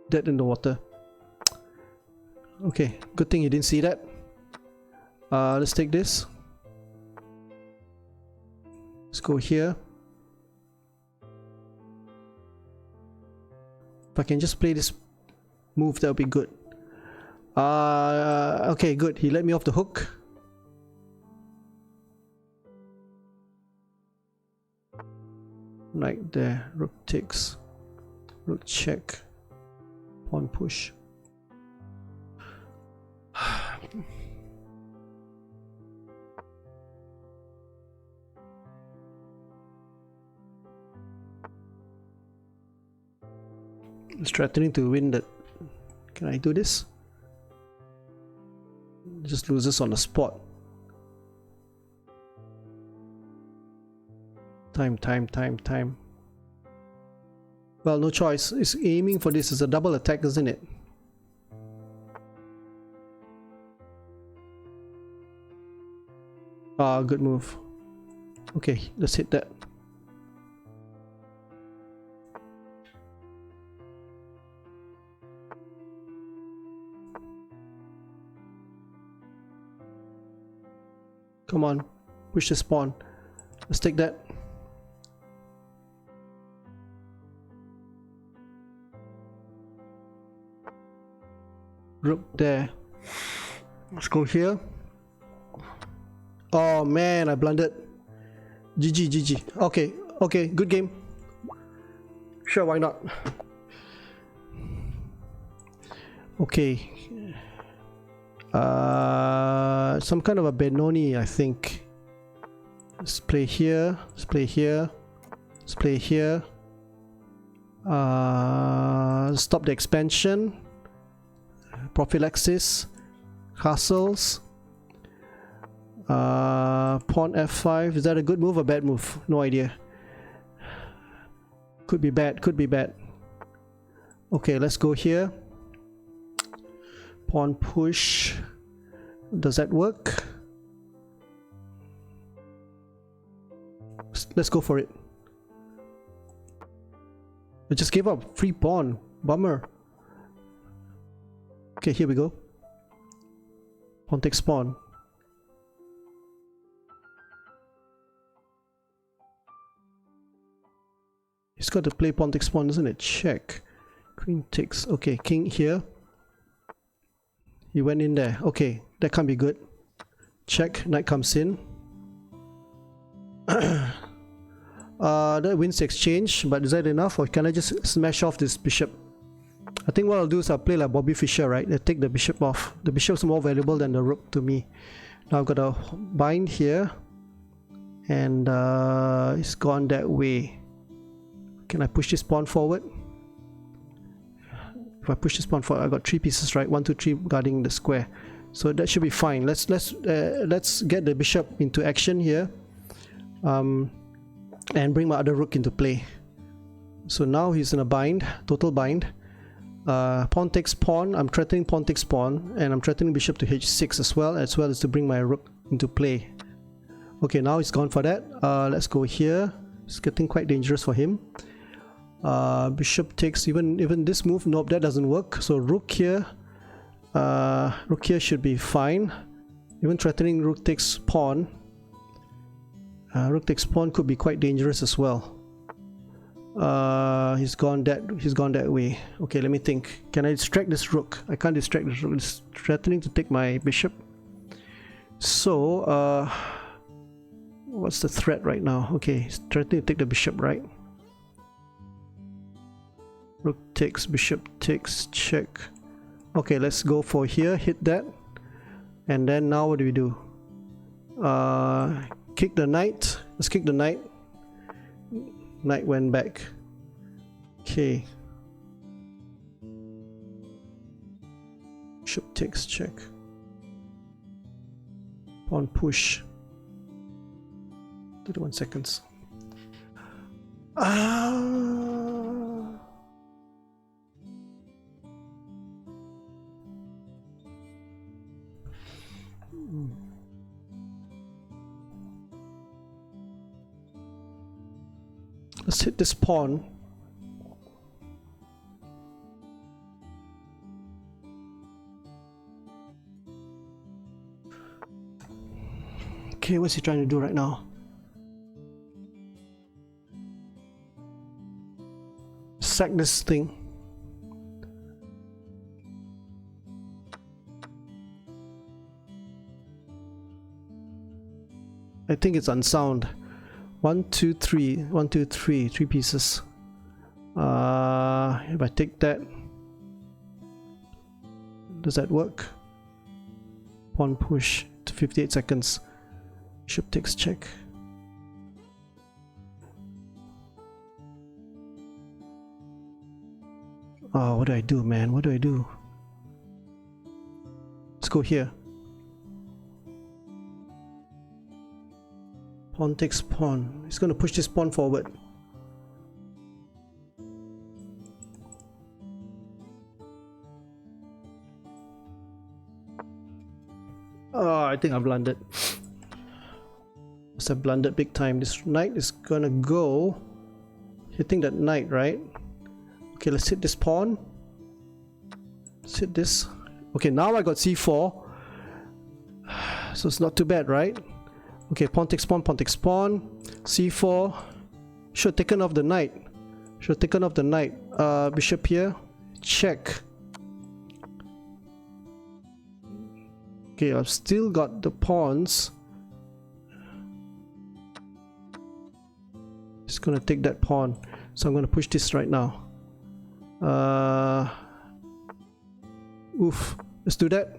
Dead in the water. Okay, good thing you didn't see that. Let's take this. Let's go here. If I can just play this move, that would be good. Okay, good. He let me off the hook. Right there. Rook takes. Rook check. Pawn push. It's threatening to win that. Can I do this? Just loses on the spot. Time. Well, no choice. It's aiming for this. It's a double attack, isn't it? Good move. Okay, let's hit that. Come on, push the pawn. Let's take that. Rook there. Let's go here. Oh man, I blundered. GG. Okay, good game. Sure, why not? Okay. Some kind of a Benoni, I think. Let's play here. Let's play here. Let's play here. Stop the expansion. Prophylaxis. Castles. Pawn f5. Is that a good move or bad move? No idea. Could be bad. Could be bad. Okay, let's go here. Pawn push. Does that work? Let's go for it. I just gave up. Free pawn. Bummer. Okay, here we go. Pawn takes pawn. He's got to play pawn takes pawn, isn't it? Check. Queen takes. Okay, king here. He went in there. Okay, that can't be good. Check. Knight comes in. That wins the exchange, but is that enough, or can I just smash off this bishop? I think what I'll do is I'll play like Bobby Fischer, right? I take the bishop off. The bishop's more valuable than the rook to me. Now I've got a bind here, and it's gone that way. Can I push this pawn forward? If I push this pawn forward, I got 3 pieces, right? 1, 2, 3 guarding the square, so that should be fine. Let's get the bishop into action here, and bring my other rook into play. So now he's in a bind, total bind. Pawn takes pawn. I'm threatening pawn takes pawn, and I'm threatening bishop to h6 as well as to bring my rook into play. Okay, now he's gone for that. Let's go here. It's getting quite dangerous for him. Bishop takes, even this move, nope, that doesn't work. So rook here should be fine. Even threatening rook takes pawn. Rook takes pawn could be quite dangerous as well. He's gone that way. Okay, let me think. Can I distract this rook? I can't distract this rook. It's threatening to take my bishop. So what's the threat right now? Okay, he's threatening to take the bishop, right? Rook takes, bishop takes, check. Okay, let's go for here, hit that. And then now what do we do? Kick the knight. Let's kick the knight. Knight went back. Okay. Bishop takes, check. Pawn push. 31 seconds. Let's hit this pawn. Okay, what's he trying to do right now? Sack this thing. I think it's unsound. 1, 2, 3. 1, 2, 3. 3 pieces. If I take that, does that work? Pawn push to 58 seconds. Bishop takes check. Oh, what do I do, man? What do I do? Let's go here. Pawn takes pawn. He's going to push this pawn forward. Oh, I think I blundered. Must have blundered big time. This knight is gonna go hitting that knight, right? Okay, let's hit this pawn. Let's hit this. Okay, now I got c4. So it's not too bad, right? Okay, pawn takes pawn, pawn takes pawn. c4. Should have taken off the knight. Should have taken off the knight. Bishop here. Check. Okay, I've still got the pawns. Just gonna take that pawn. So I'm gonna push this right now. Oof. Let's do that.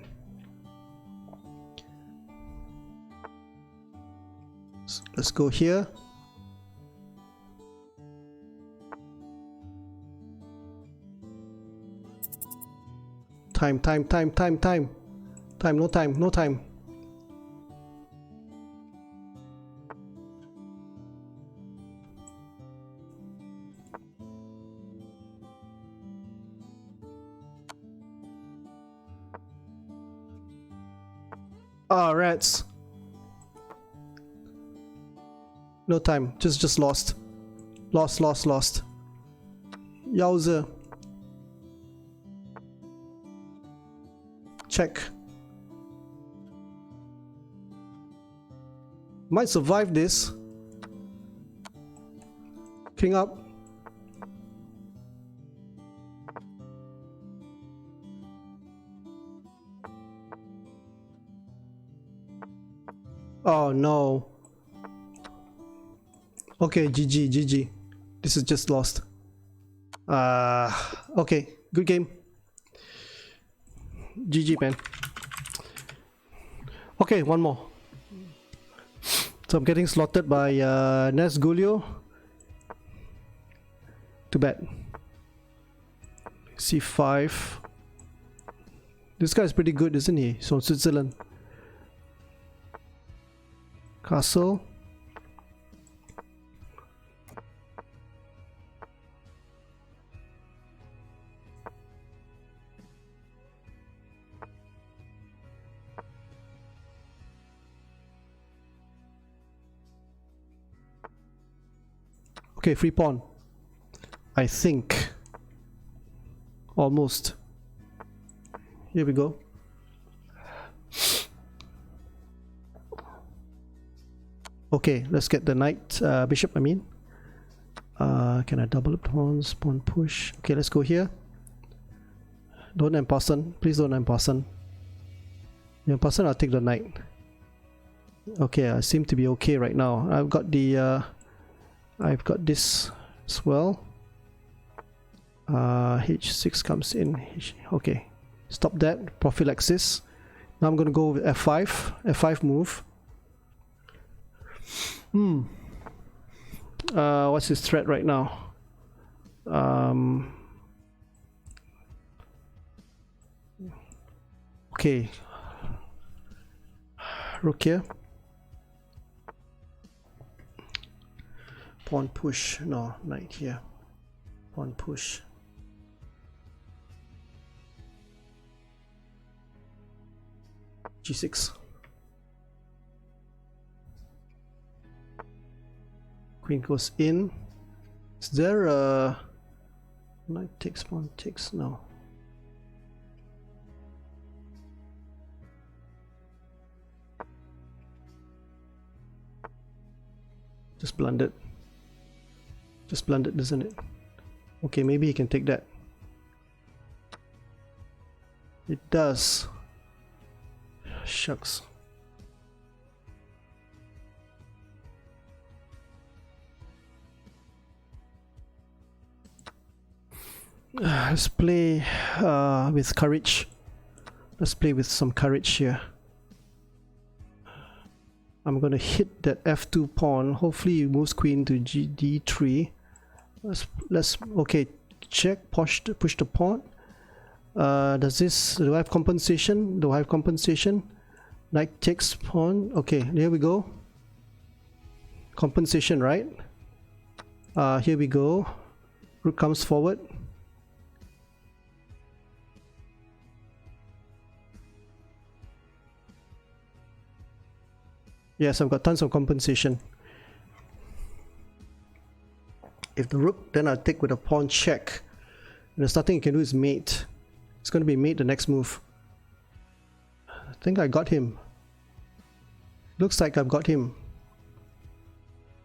Let's go here. Time. No time. Ah, rats. No time. Just lost. Lost. Yowza. Check. Might survive this. King up. Oh no. Okay, GG, GG. This is just lost. Okay, good game. GG, man. Okay, one more. So I'm getting slaughtered by Nesgulio. Too bad. C5. This guy is pretty good, isn't he? He's from Switzerland. Castle. Okay, free pawn. I think. Almost. Here we go. Okay, let's get the knight, bishop, I mean. Can I double up pawns? Pawn push. Okay, let's go here. Don't M-Parson. Please don't M-Parson. M-Parson, I'll take the knight. Okay, I seem to be okay right now. I've got the... I've got this as well. H6 comes in. Okay, stop that. Prophylaxis. Now I'm gonna go with F5. F5 move. What's his threat right now? Okay. Rook here. Pawn push. No, knight here. Pawn push. G6. Queen goes in. Is there a knight takes, pawn takes? No. Just blundered. Just blundered, doesn't it? Okay, maybe he can take that. It does. Shucks. Let's play with courage. Let's play with some courage here. I'm gonna hit that F2 pawn. Hopefully he moves queen to D3. Let's okay, check, push the pawn. Do I have compensation? Do I have compensation? Knight takes pawn. Okay, here we go. Compensation, right? Here we go. Rook comes forward. Yes, I've got tons of compensation. If the rook, then I'll take with a pawn check. And there's nothing you can do is mate. It's going to be mate the next move. I think I got him. Looks like I've got him.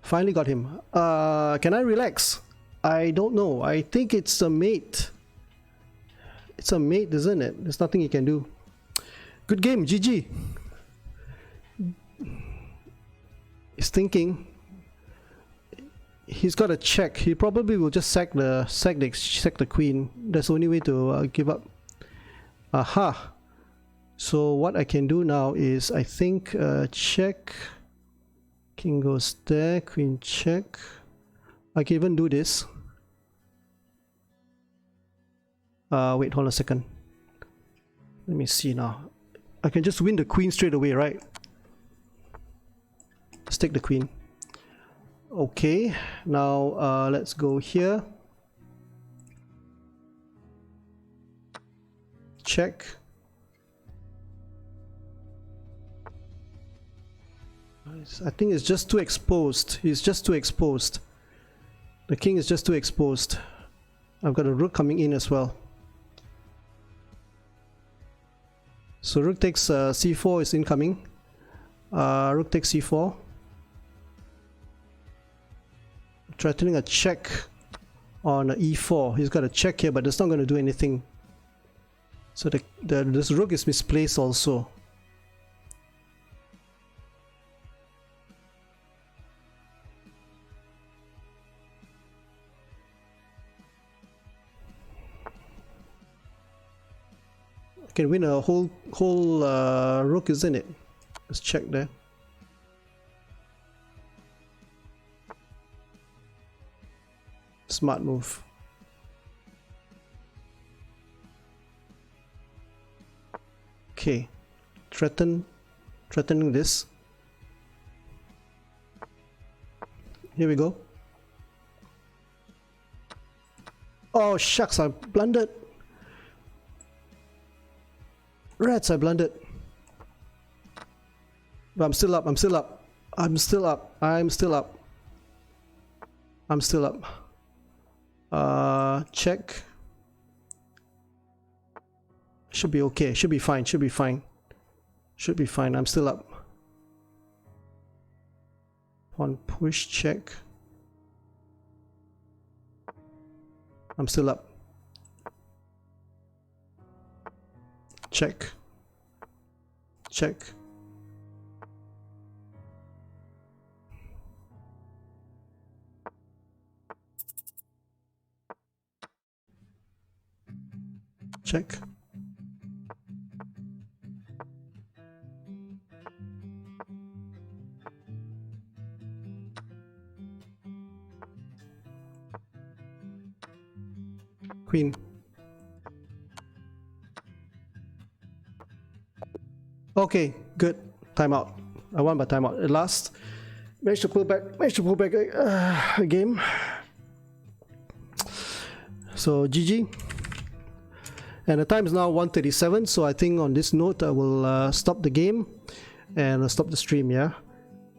Finally got him. Can I relax? I don't know. I think it's a mate. It's a mate, isn't it? There's nothing you can do. Good game, GG. He's thinking. He's got a check. He probably will just sack the queen. That's the only way to give up. Aha. So what I can do now is I think check. King goes there. Queen check. I can even do this. Wait, hold on a second. Let me see now. I can just win the queen straight away, right? Let's take the queen. Okay, now let's go here. Check. I think it's just too exposed. He's just too exposed. The king is just too exposed. I've got a rook coming in as well. So rook takes c4 is incoming. Rook takes c4. Threatening a check on e4. He's got a check here, but it's not going to do anything. So this rook is misplaced also. can win a whole rook, isn't it? Let's check there. Smart move. Okay, threatening this. Here we go. Oh shucks, I blundered. Rats, I blundered. But I'm still up, I'm still up. I'm still up. I'm still up. I'm still up. Check. Should be okay. Should be fine. Should be fine. Should be fine. I'm still up. Pawn push, check. I'm still up. Check. Check. Check. Queen. Okay, good. Timeout. I won by timeout. At last, managed to pull back a game. So GG. And the time is now 1:37. So I think on this note, I will stop the game and stop the stream. Yeah.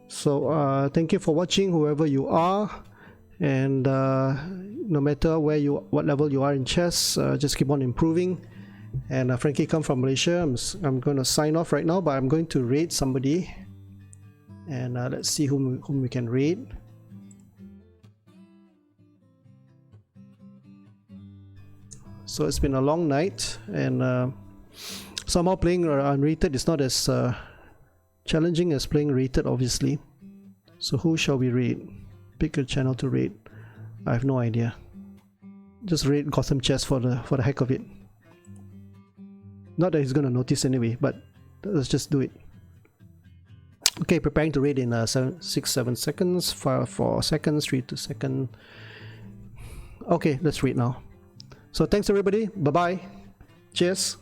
So thank you for watching, whoever you are, and no matter what level you are in chess, just keep on improving. And Frankie come from Malaysia. I'm going to sign off right now, but I'm going to raid somebody, and let's see whom we can raid. So it's been a long night, and somehow playing Unrated is not as challenging as playing Rated, obviously. So who shall we raid? Pick a channel to raid. I have no idea. Just raid Gotham Chess for the heck of it. Not that he's gonna notice anyway, but let's just do it. Okay, preparing to raid in 7 seconds, 4 seconds, 3 2 seconds. Okay, let's raid now. So thanks everybody. Bye bye. Cheers.